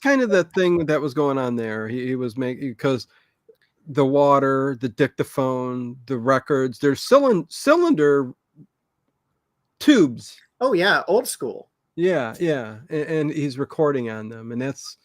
kind of the thing that was going on there. He was making, because the water, the dictaphone, the records, there's cylinder tubes. Oh yeah, old school. Yeah, and he's recording on them, and that's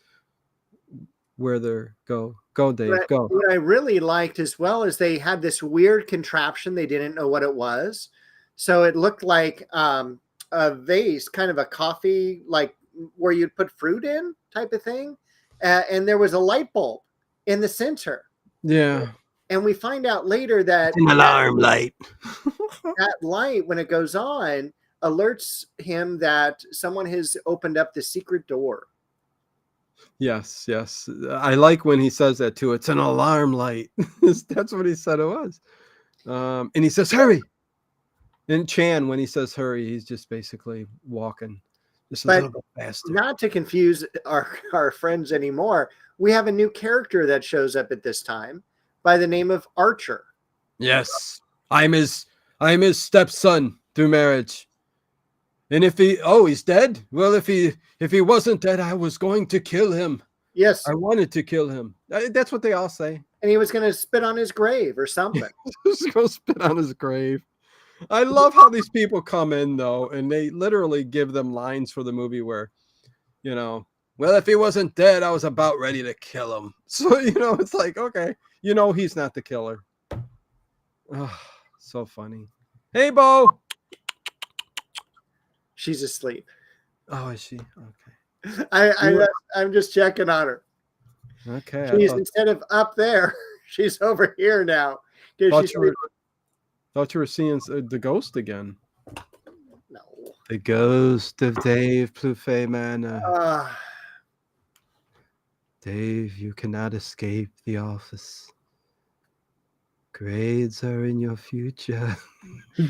where they're go Dave, go. What I really liked as well is they had this weird contraption. They didn't know what it was, so it looked like a vase, kind of a coffee, like where you'd put fruit in type of thing, and there was a light bulb in the center. Yeah, and we find out later that an alarm light. That light, when it goes on, alerts him that someone has opened up the secret door. Yes. I like when he says that too. It's an alarm light. That's what he said it was. And he says, hurry. And Chan, when he says hurry, he's just basically walking just a little bit faster. Not to confuse our friends anymore, we have a new character that shows up at this time by the name of Archer. Yes. I'm his stepson through marriage. And he's dead. Well, if he wasn't dead, I was going to kill him. Yes. I wanted to kill him. That's what they all say. And he was going to spit on his grave or something. Just go spit on his grave. I love how these people come in, though, and they literally give them lines for the movie where, well, if he wasn't dead, I was about ready to kill him. So, it's like, okay, he's not the killer. Oh, so funny. Hey, Bo. She's asleep. Oh, is she? Okay. I'm just checking on her. Okay. She's instead of up there, she's over here now. Thought you were seeing the ghost again. No. The ghost of Dave Plouffe Manor. Dave, you cannot escape the office. Grades are in your future.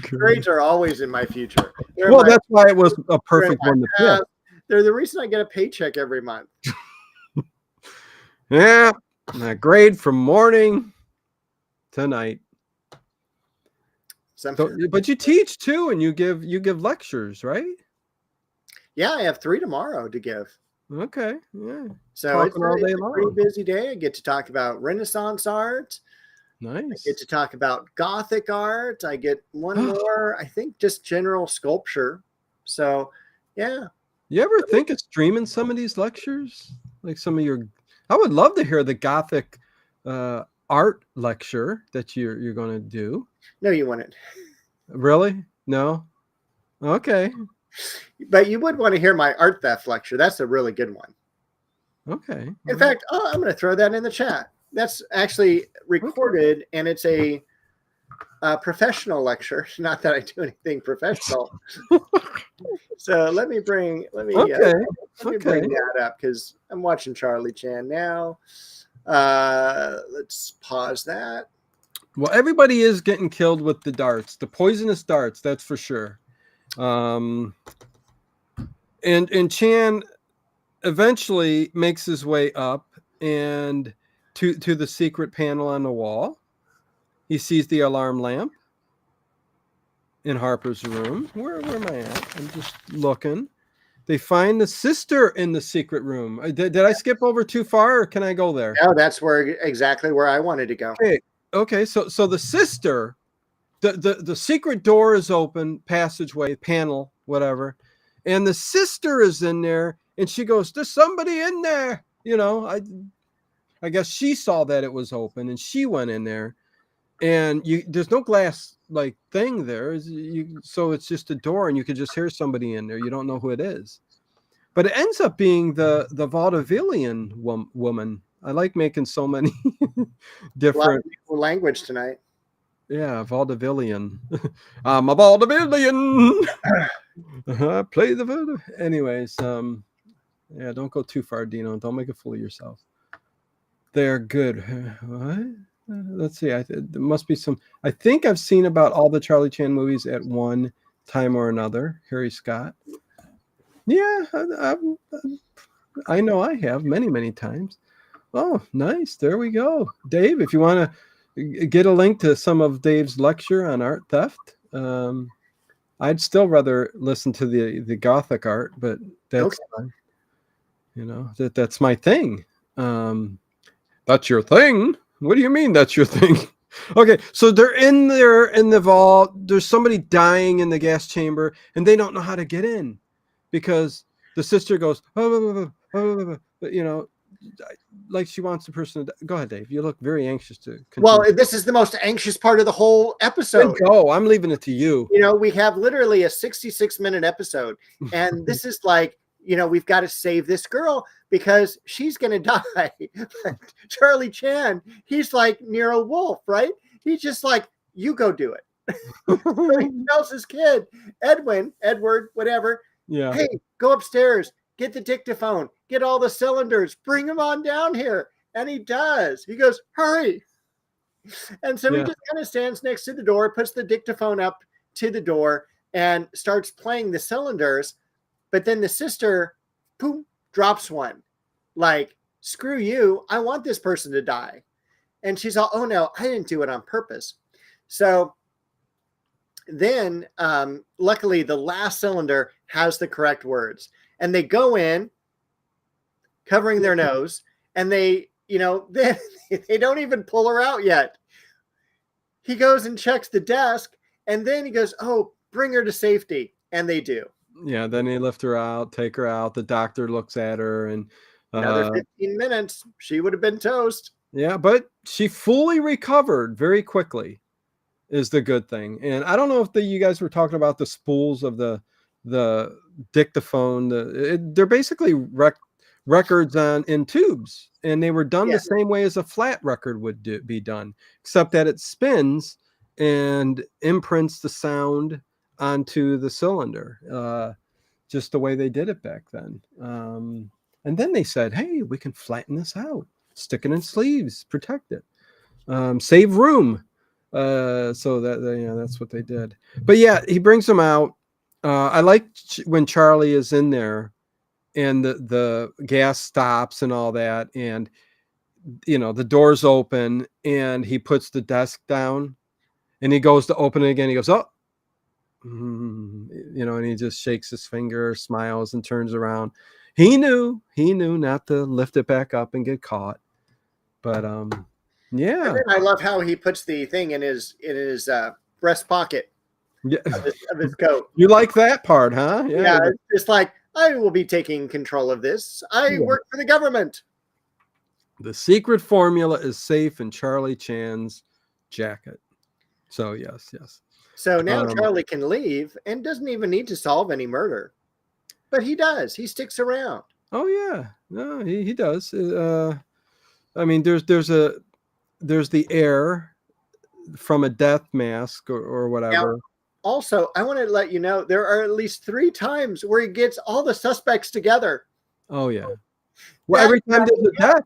Grades are always in my future. That's why it was a perfect one to pick. They're the reason I get a paycheck every month. Yeah, a grade from morning to night. But you teach too, and you give lectures, right? Yeah, I have 3 tomorrow to give. Okay, yeah. So it's Talking all day a pretty long. busy day. I get to talk about Renaissance art. I Nice. get to talk about Gothic art. I get one more, I think, just general sculpture. So, yeah. You ever think of streaming some of these lectures? Like some of your, I would love to hear the Gothic art lecture that you're going to do. No, you wouldn't. Really? No? Okay. But you would want to hear my art theft lecture. That's a really good one. Okay. In fact, I'm going to throw that in the chat. That's actually recorded, and it's a professional lecture. Not that I do anything professional. So let me bring that up because I'm watching Charlie Chan now. Let's pause that. Well, everybody is getting killed with the darts, the poisonous darts. That's for sure. And Chan eventually makes his way up and to the secret panel on the wall. He sees the alarm lamp in Harper's room. Where am I at? I'm just looking. They find the sister in the secret room. Did I skip over too far, or can I go there? No, that's exactly where I wanted to go. Okay. So the sister, the secret door is open, passageway, panel, whatever, and the sister is in there, and she goes, "There's somebody in there." You know, I guess she saw that it was open, and she went in there, and there's no glass like thing there, so it's just a door, and you can just hear somebody in there. You don't know who it is, but it ends up being the vaudevillian woman. I like making so many different language tonight. Yeah, vaudevillian. I'm a vaudevillian. Play the vaudevillian. Anyways, yeah, don't go too far, Dino. Don't make a fool of yourself. They're good. What? Let's see. There must be some. I think I've seen about all the Charlie Chan movies at one time or another. Harry Scott. Yeah, I know I have many times. Oh, nice. There we go. Dave, if you want to get a link to some of Dave's lecture on art theft, I'd still rather listen to the Gothic art, but that's fine. You know, that's my thing. That's your thing? What do you mean that's your thing? Okay, so they're in there in the vault. There's somebody dying in the gas chamber, and they don't know how to get in because the sister goes, you know, like she wants the person to go ahead, Dave. You look very anxious to continue. Well, this is the most anxious part of the whole episode. Go. I'm leaving it to you. You know, we have literally a 66-minute episode, and this is like, you know, we've got to save this girl because she's going to die. Charlie Chan, he's like Nero Wolf, right? He's just like, you go do it. So he tells his kid, Edward, whatever. Yeah. Hey, go upstairs, get the dictaphone, get all the cylinders, bring him on down here. And he does. He goes, hurry. And so he just kind of stands next to the door, puts the dictaphone up to the door, and starts playing the cylinders. But then the sister, boom, drops one. Like, screw you. I want this person to die. And she's all, oh, no, I didn't do it on purpose. So then, luckily, the last cylinder has the correct words. And they go in, covering their nose, and they, you know, they don't even pull her out yet. He goes and checks the desk, and then he goes, oh, bring her to safety. And they do. Yeah, then they lift her out, take her out. The doctor looks at her, and another 15 minutes, she would have been toast. Yeah, but she fully recovered very quickly, is the good thing. And I don't know if you guys were talking about the spools of the dictaphone. They're basically records in tubes, and they were done the same way as a flat record would be done, except that it spins and imprints the sound onto the cylinder, just the way they did it back then. And then they said, hey, we can flatten this out, stick it in sleeves, protect it, save room. So that's what they did. But yeah, he brings them out. I like when Charlie is in there and the gas stops and all that, and you know the doors open and he puts the desk down And he goes to open it again. He goes, oh, and he just shakes his finger, smiles, and turns around. He knew not to lift it back up and get caught. But yeah. And then I love how he puts the thing in his breast pocket of his coat. You like that part, huh? Yeah, it's just like, I will be taking control of this. I work for the government. The secret formula is safe in Charlie Chan's jacket. So yes. So now Charlie can leave and doesn't even need to solve any murder. But he does. He sticks around. Oh yeah. No, he does. I mean, there's the air from a death mask or whatever. Now, also, I want to let you know there are at least 3 times where he gets all the suspects together. Oh yeah. Well, every time there's a death.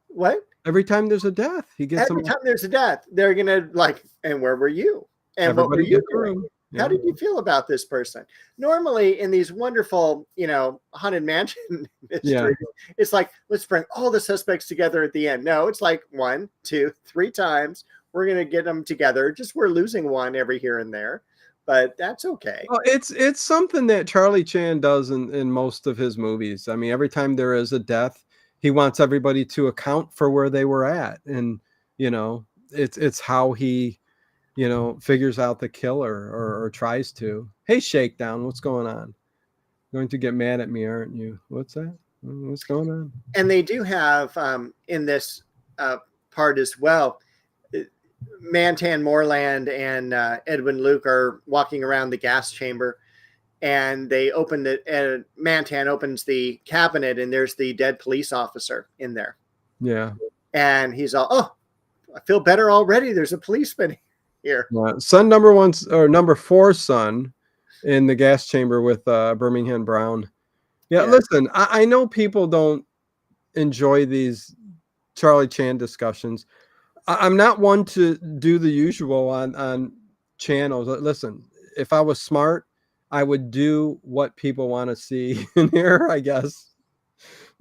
What? Every time there's a death, he gets Every time there's a death, they're gonna like, and where were you? And what were you doing? Yeah. How did you feel about this person? Normally, in these wonderful, haunted mansion mysteries, it's like, let's bring all the suspects together at the end. No, it's like 1, 2, 3 times. We're gonna get them together. Just we're losing one every here and there, but that's okay. Well, it's something that Charlie Chan does in most of his movies. I mean, every time there is a death, he wants everybody to account for where they were at, and it's how he figures out the killer or tries to. Hey, Shakedown, what's going on? Going to get mad at me, aren't you? What's that? What's going on? And they do have in this part as well, Mantan Moreland and Edwin Luke are walking around the gas chamber, and they open it, and Mantan opens the cabinet, and there's the dead police officer in there. Yeah. And he's all, oh, I feel better already. There's a policeman here. Son number 4 son in the gas chamber with Birmingham Brown. Yeah. Listen, I know people don't enjoy these Charlie Chan discussions. I'm not one to do the usual on channels. Listen, if I was smart, I would do what people want to see in here, I guess.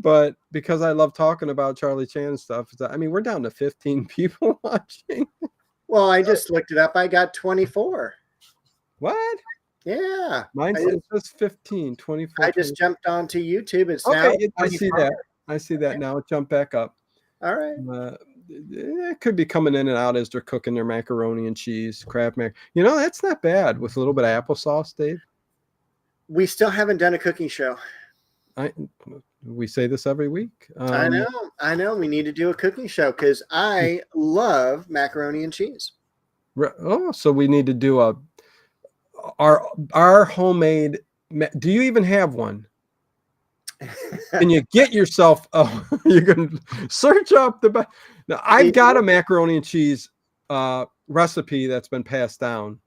But because I love talking about Charlie Chan stuff, I mean, we're down to 15 people watching. Well, I just looked it up. I got 24. What? Yeah. Mine says just 15, 24. I just jumped onto YouTube. It's okay, now I see that. I see that now. It jumped back up. All right. It could be coming in and out as they're cooking their macaroni and cheese, Kraft mac. That's not bad with a little bit of applesauce, Dave. We still haven't done a cooking show. We say this every week. I know. We need to do a cooking show because I love macaroni and cheese. Oh, so we need to do our homemade. Do you even have one? Can you get yourself? Oh, you can search up the. Now, I've got a macaroni and cheese recipe that's been passed down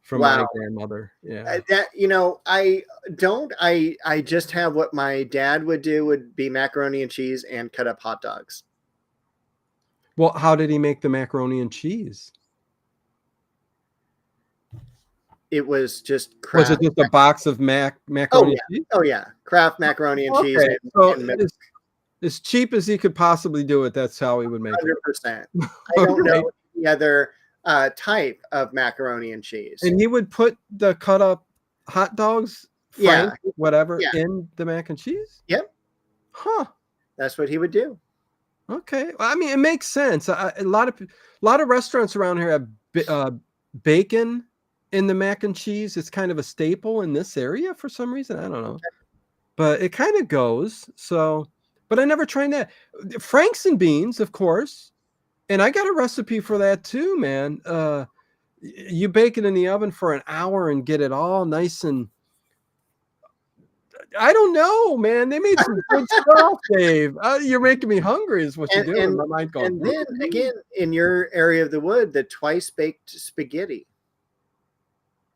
from my grandmother. Yeah. I just have what my dad would do would be macaroni and cheese and cut up hot dogs. Well, how did he make the macaroni and cheese? It was just Kraft. Was it just a box of macaroni and cheese? Oh yeah, Kraft macaroni and cheese. So as cheap as he could possibly do it, that's how he would make 100%. I don't know any other type of macaroni and cheese. And he would put the cut up hot dogs, whatever, in the mac and cheese? Yep. Huh. That's what he would do. Okay. Well, I mean, it makes sense. A lot of restaurants around here have bacon in the mac and cheese. It's kind of a staple in this area for some reason. I don't know. But it kind of goes. So, but I never tried that. Franks and beans, of course. And I got a recipe for that too, man. You bake it in the oven for an hour and get it all nice and I don't know, man. They made some good stuff, Dave. You're making me hungry is what you're doing. My mind going, and then again, in your area of the wood, the twice baked spaghetti.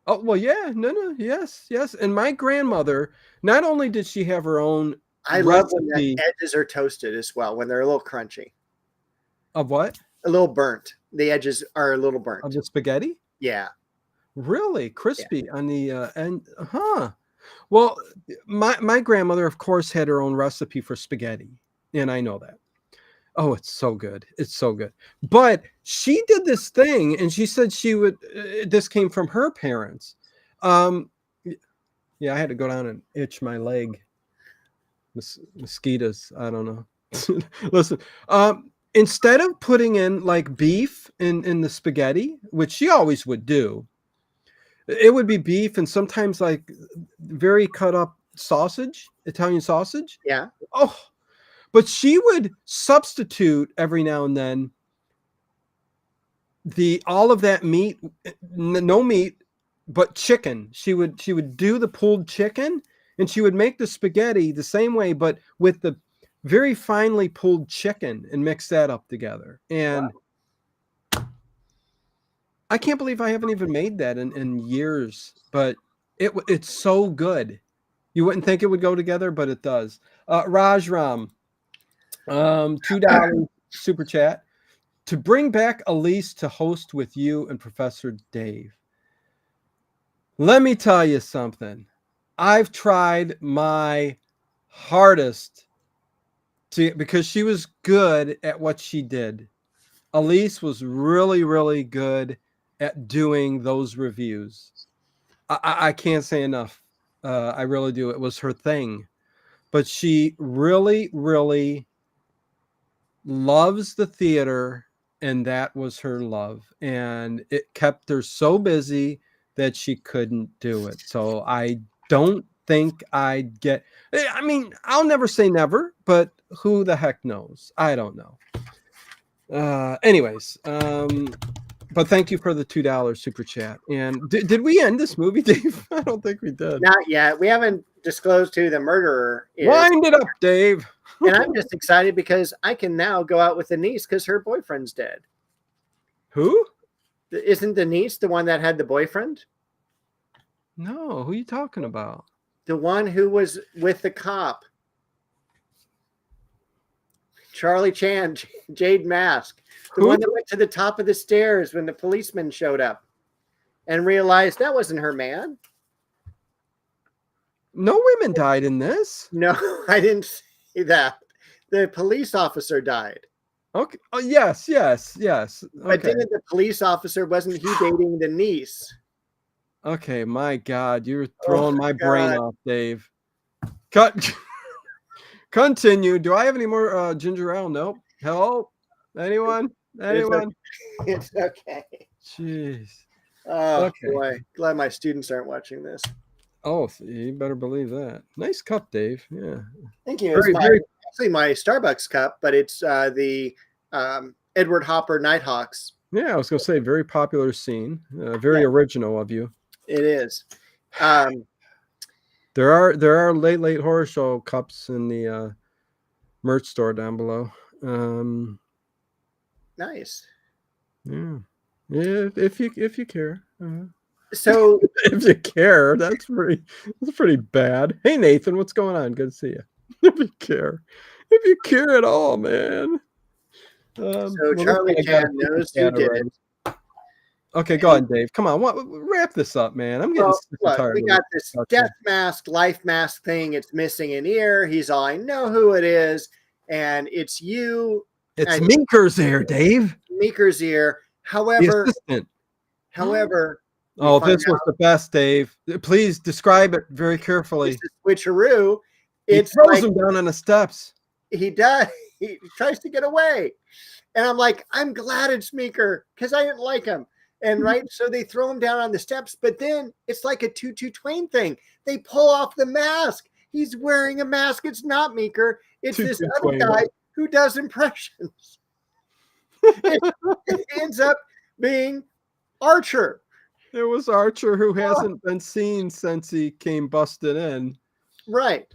Oh, well, yeah. No. Yes. And my grandmother, not only did she have her own I love when the edges are toasted as well, when they're a little crunchy. Of what? A little burnt. The edges are a little burnt. Of the spaghetti? Yeah. Really? Crispy on the end. Huh. Well, my grandmother, of course, had her own recipe for spaghetti. And I know that. Oh, it's so good. It's so good. But she did this thing, and she said she would. This came from her parents. Yeah, I had to go down and itch my leg. Mosquitoes. I don't know. Listen, instead of putting in like beef in the spaghetti, which she always would do, it would be beef and sometimes like very cut up sausage, Italian sausage. Yeah. Oh, but she would substitute every now and then all of that meat, no meat, but chicken. She would do the pulled chicken, and she would make the spaghetti the same way, but with the very finely pulled chicken and mix that up together. And I can't believe I haven't even made that in years, but it's so good. You wouldn't think it would go together, but it does. Raj Ram, $2 super chat. To bring back Elise to host with you and Professor Dave. Let me tell you something. I've tried my hardest because she was good at what she did. Elise was really, really good at doing those reviews. I can't say enough. I really do. It was her thing. But she really, really loves the theater, and that was her love. And it kept her so busy that she couldn't do it. So I don't think I'd get. I mean, I'll never say never, but who the heck knows? I don't know. Anyways, but thank you for the $2 super chat. And did we end this movie, Dave? I don't think we did. Not yet. We haven't disclosed who the murderer is. Wind it up, Dave. And I'm just excited because I can now go out with the niece because her boyfriend's dead. Who? Isn't the niece the one that had the boyfriend? No, who are you talking about? The one who was with the cop. Charlie Chan, Jade Mask. The one that went to the top of the stairs when the policeman showed up and realized that wasn't her man. No women died in this. No, I didn't see that. The police officer died. Okay. Oh, yes. Okay. But didn't the police officer, wasn't he dating the niece? Okay, my God, you're throwing my brain off, Dave. Cut. Continue. Do I have any more ginger ale? Nope. Hello? Anyone? It's okay. Jeez. Oh, okay. Boy. Glad my students aren't watching this. Oh, you better believe that. Nice cup, Dave. Yeah. Thank you. It's actually my Starbucks cup, but it's the Edward Hopper Nighthawks. Yeah, I was going to say, very popular scene. Very original of you. It is. There are late horror show cups in the merch store down below. Nice. Yeah. If you care. So if you care, that's pretty bad. Hey Nathan, what's going on? Good to see you. If you care at all, man. So Charlie Chan knows who did it. Okay, go ahead, Dave. Come on, wrap this up, man. I'm getting tired. We got this death mask, life mask thing. It's missing an ear. He's all, I know who it is, and it's you. It's Meeker's ear, Dave. Meeker's ear. However, oh, this was the best, Dave. Please describe it very carefully. It's a switcheroo. He throws him down on the steps. He does. He tries to get away, and I'm like, I'm glad it's Meeker because I didn't like him. And so they throw him down on the steps, but then it's like a 2-2 Twain thing. They pull off the mask. He's wearing a mask. It's not Meeker. It's this other guy who does impressions. It ends up being Archer. It was Archer, who hasn't been seen since he came busted in. Right.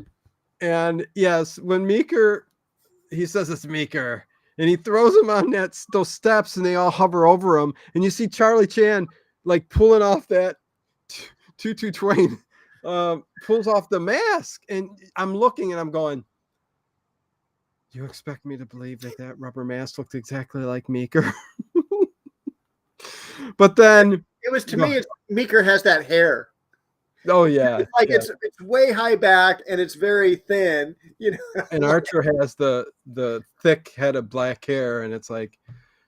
And yes, when Meeker, he says it's Meeker. And he throws him on those steps, and they all hover over him. And you see Charlie Chan like pulling off that 2-2 Twain, pulls off the mask. And I'm looking and I'm going, you expect me to believe that rubber mask looked exactly like Meeker? But then it was, to me, Meeker has that hair. Oh yeah, It's like yeah. it's way high back and it's very thin, you know. And Archer has the thick head of black hair, and it's like,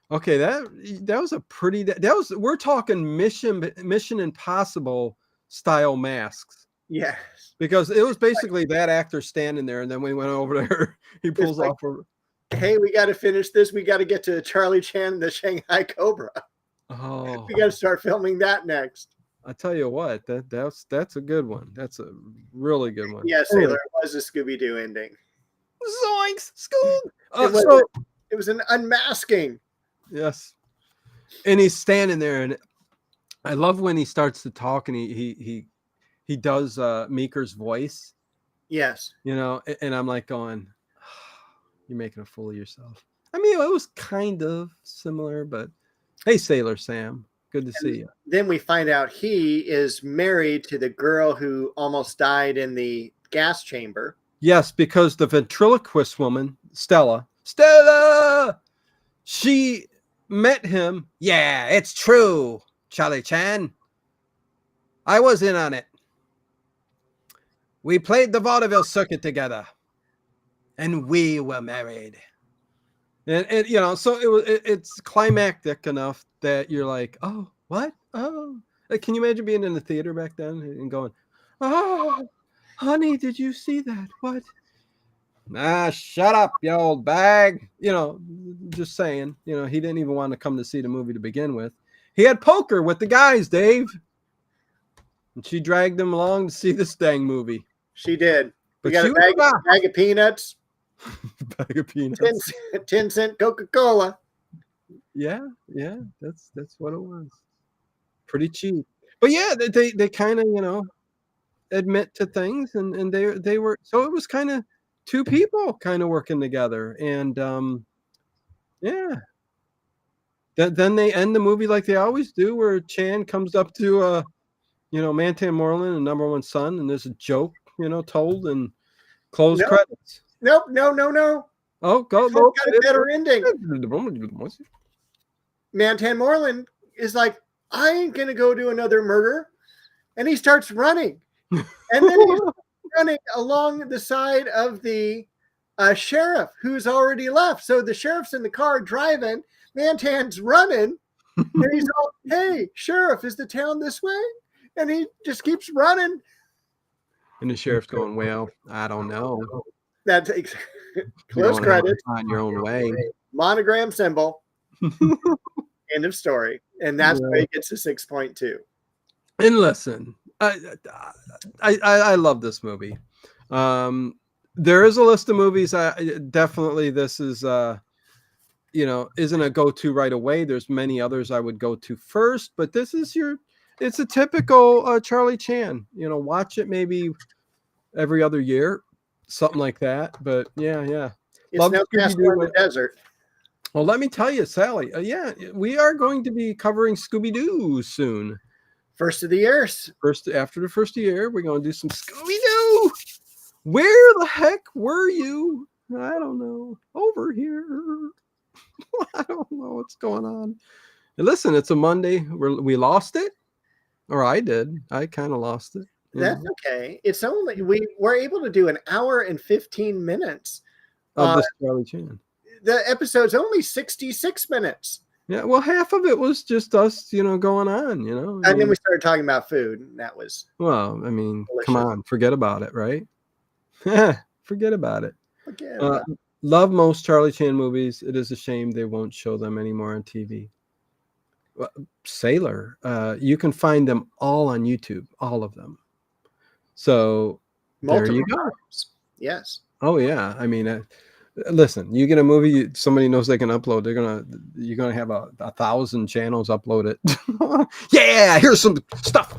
okay, that was a pretty. That was we're talking Mission Impossible style masks. Yes. Because it was basically that actor standing there, and then we went over there. He pulls like, off. Hey, we got to finish this. We got to get to Charlie Chan and the Shanghai Cobra. Oh, We got to start filming that next. I tell you what, that's a good one. That's a really good one. Yeah, Sailor, it was a Scooby-Doo ending. Zoinks, Scoob. It was an unmasking. Yes, and he's standing there, and I love when he starts to talk, and he does Meeker's voice. Yes, you know, and I'm like going, you're making a fool of yourself. I mean, it was kind of similar, but hey, Sailor Sam, good to see you. Then we find out he is married to the girl who almost died in the gas chamber. Yes, because the ventriloquist woman, Stella, she met him. Yeah, it's true, Charlie Chan. I was in on it. We played the vaudeville circuit together, and we were married. And you know, so it's climactic enough that you're like, oh, what? Oh, like, can you imagine being in the theater back then and going, oh, honey, did you see that? What? Nah, shut up, you old bag. You know, just saying. You know, he didn't even want to come to see the movie to begin with. He had poker with the guys, Dave, and she dragged him along to see this dang movie. She did. But we got a bag of peanuts. Bag of peanuts. 10-cent Coca-Cola. Yeah, that's what it was. Pretty cheap. But yeah, they kind of, you know, admit to things, and they were, so it was kind of two people kind of working together, and yeah. Then they end the movie like they always do, where Chan comes up to you know, Mantan Moreland and Number One Son, and there's a joke, you know, told, and closed credits. No. Oh, go. Got a better ending. Mantan Moreland is like, I ain't gonna go do another murder, and he starts running, and then he's running along the side of the sheriff who's already left. So the sheriff's in the car driving, Mantan's running, and he's all, hey, sheriff, is the town this way? And he just keeps running. And the sheriff's going, well, I don't know. That's close credits. On your own way. Monogram symbol. End of story. And that's why he gets a 6.2. And listen, I love this movie. There is a list of movies. Definitely this is you know, isn't a go-to right away. There's many others I would go to first, but this is it's a typical Charlie Chan. You know, watch it maybe every other year, something like that. But yeah. It's no Castle in the Desert. Well, let me tell you, Sally. Yeah, we are going to be covering Scooby-Doo soon. First of the year. After the first of the year, we're going to do some Scooby-Doo. Where the heck were you? I don't know. Over here. I don't know what's going on. And listen, it's a Monday. We lost it. Or I did. I kind of lost it. That's okay. It's only we were able to do an hour and 15 minutes of this Charlie Chan. The episode's only 66 minutes. Yeah, well, half of it was just us, you know, going on, you know. And then we started talking about food, and that was well, I mean, delicious. Come on, forget about it, right? Forget about it. Love most Charlie Chan movies. It is a shame they won't show them anymore on TV. Sailor, you can find them all on YouTube, all of them. So there you go. Times. Yes. Oh yeah. I mean, listen, you get a movie somebody knows they can upload. You're gonna have a 1,000 channels upload it. Yeah, here's some stuff.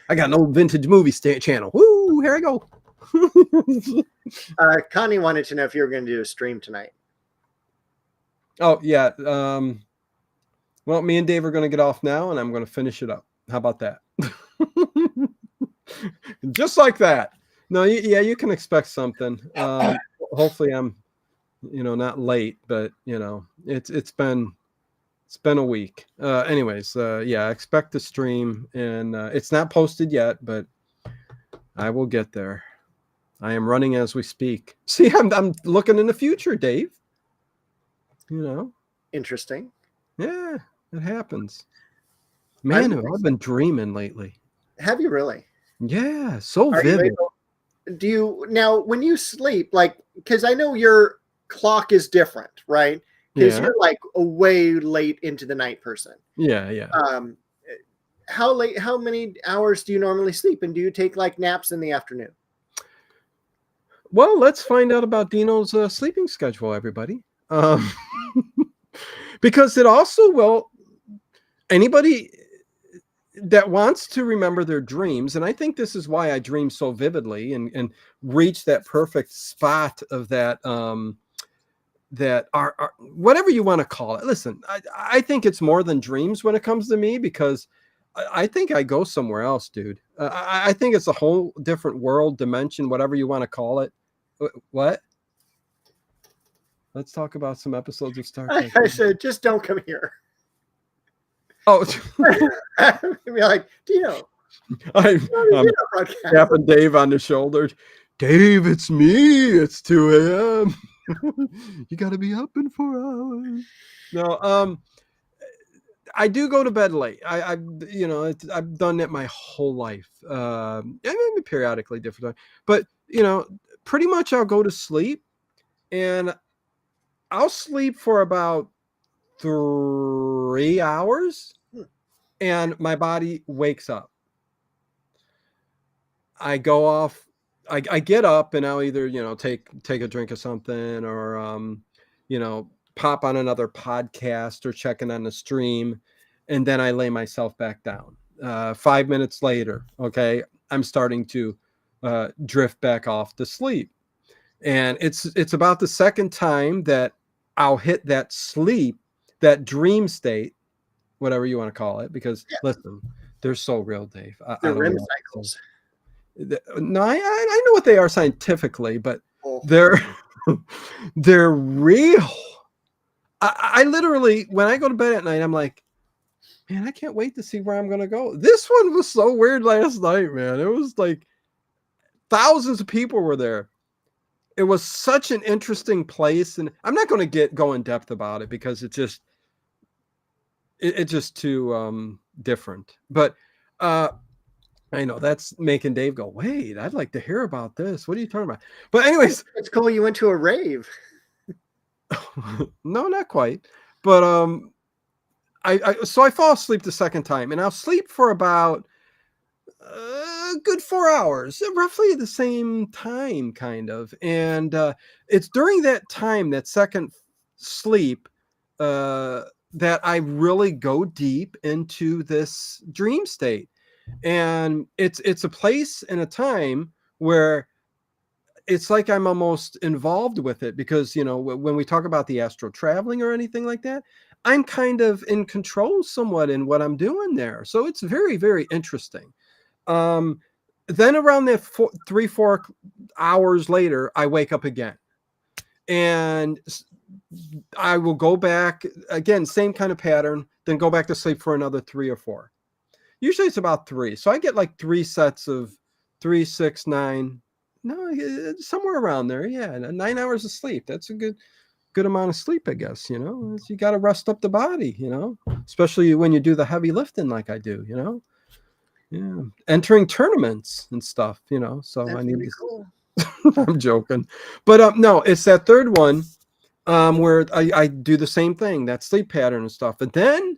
I got an old vintage movie channel. Woo! Here I go. Connie wanted to know if you were going to do a stream tonight. Oh yeah. Well, me and Dave are going to get off now, and I'm going to finish it up. How about that? Just like that. No, yeah, you can expect something. Hopefully, I'm, you know, not late, but you know, it's been It's been a week. Anyways, yeah, expect to stream, and it's not posted yet, but I will get there. I am running as we speak. See, I'm looking in the future, Dave. You know, Interesting. yeah, it happens. Man, I've been dreaming lately. Have you really? Yeah, so Are you vivid. do you now when you sleep, like, because I know your clock is different, right? Because Yeah, you're like a way late into the night person. yeah. How many hours do you normally sleep, and do you take like naps in the afternoon? Well, let's find out about Dino's sleeping schedule, everybody. Because it also will, anybody that wants to remember their dreams, and I think this is why I dream so vividly and reach that perfect spot of that that are whatever you want to call it. Listen, I think it's more than dreams when it comes to me, because I think I go somewhere else, dude. I think it's a whole different world, dimension, whatever you want to call it. What? Let's talk about some episodes of Star Trek. I said, just don't come here. Oh, Be like, Dino. I'm tapping Dave on the shoulder. Dave, it's me. It's 2 a.m. You got to be up in 4 hours. No, I do go to bed late. I've done it my whole life. Maybe periodically different time, but pretty much I'll go to sleep, and I'll sleep for about 3 hours, and my body wakes up. I go off. I get up, and I'll either take a drink of something, or pop on another podcast or checking on the stream, and then I lay myself back down. 5 minutes later, okay, I'm starting to drift back off to sleep, and it's about the second time that I'll hit that sleep, that dream state, whatever you want to call it, because listen, they're so real, Dave. They're REM cycles. No, I know what they are scientifically, but they're real. I literally, when I go to bed at night, I'm like, man, I can't wait to see where I'm gonna go. This one was so weird last night, man. It was like thousands of people were there. It was such an interesting place, and I'm not going to go in depth about it because it's just too different. But I know that's making Dave go, wait, I'd like to hear about this. What are you talking about? But anyways, it's cool. You went to a rave. No, not quite. But so I fall asleep the second time, and I'll sleep for about a good 4 hours, roughly the same time, kind of. And it's during that time, that second sleep, that I really go deep into this dream state. And it's a place and a time where it's like I'm almost involved with it, because when we talk about the astral traveling or anything like that, I'm kind of in control somewhat in what I'm doing there. So it's very, very interesting. Then around that 3-4 hours later, I wake up again, and I will go back again, same kind of pattern, then go back to sleep for another 3 or 4. Usually it's about 3. So I get like 3 sets of 3, 6, 9. No, somewhere around there. Yeah. 9 hours of sleep. That's a good amount of sleep, I guess. You got to rest up the body, especially when you do the heavy lifting like I do, yeah. Entering tournaments and stuff, so That's I need pretty to, cool. I'm joking, but no, it's that third one, where I do the same thing, that sleep pattern and stuff. And then,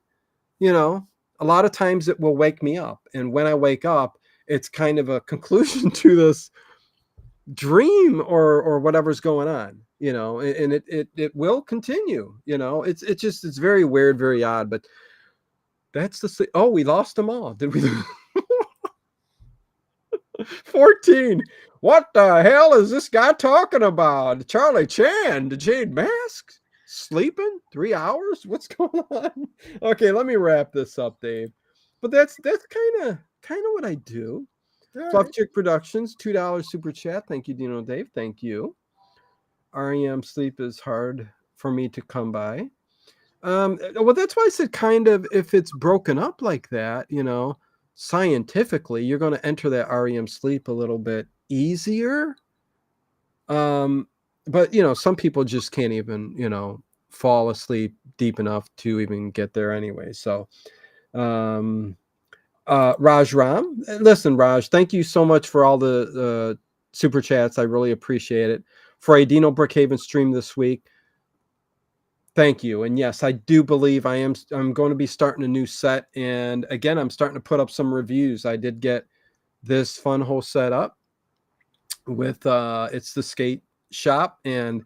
a lot of times it will wake me up. And when I wake up, it's kind of a conclusion to this dream or whatever's going on, and it will continue, it's very weird, very odd, but that's the sleep. Oh, we lost them all. Did we? 14. What the hell is this guy talking about? Charlie Chan, the Jade mask? Sleeping 3 hours? What's going on? Okay, let me wrap this up, Dave. But that's kind of what I do. Fluff Chick Productions, $2 super chat. Thank you, Dino Dave. Thank you. REM sleep is hard for me to come by. Well, that's why I said kind of if it's broken up like that, scientifically, you're going to enter that REM sleep a little bit easier. But some people just can't even, fall asleep deep enough to even get there anyway. So, Raj Ram, listen, Raj, thank you so much for all the super chats. I really appreciate it. For a Dino Brookhaven stream this week. Thank you. And yes, I do believe I'm going to be starting a new set. And again, I'm starting to put up some reviews. I did get this fun whole set up with it's the skate shop and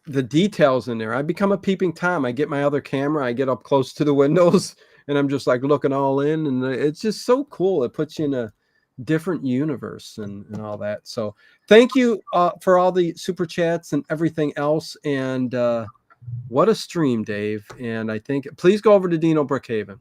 the details in there. I become a peeping Tom. I get my other camera, I get up close to the windows and I'm just like looking all in, and it's just so cool. It puts you in a different universe and all that. So thank you for all the super chats and everything else. And what a stream, Dave. And I think please go over to Dino Brookhaven.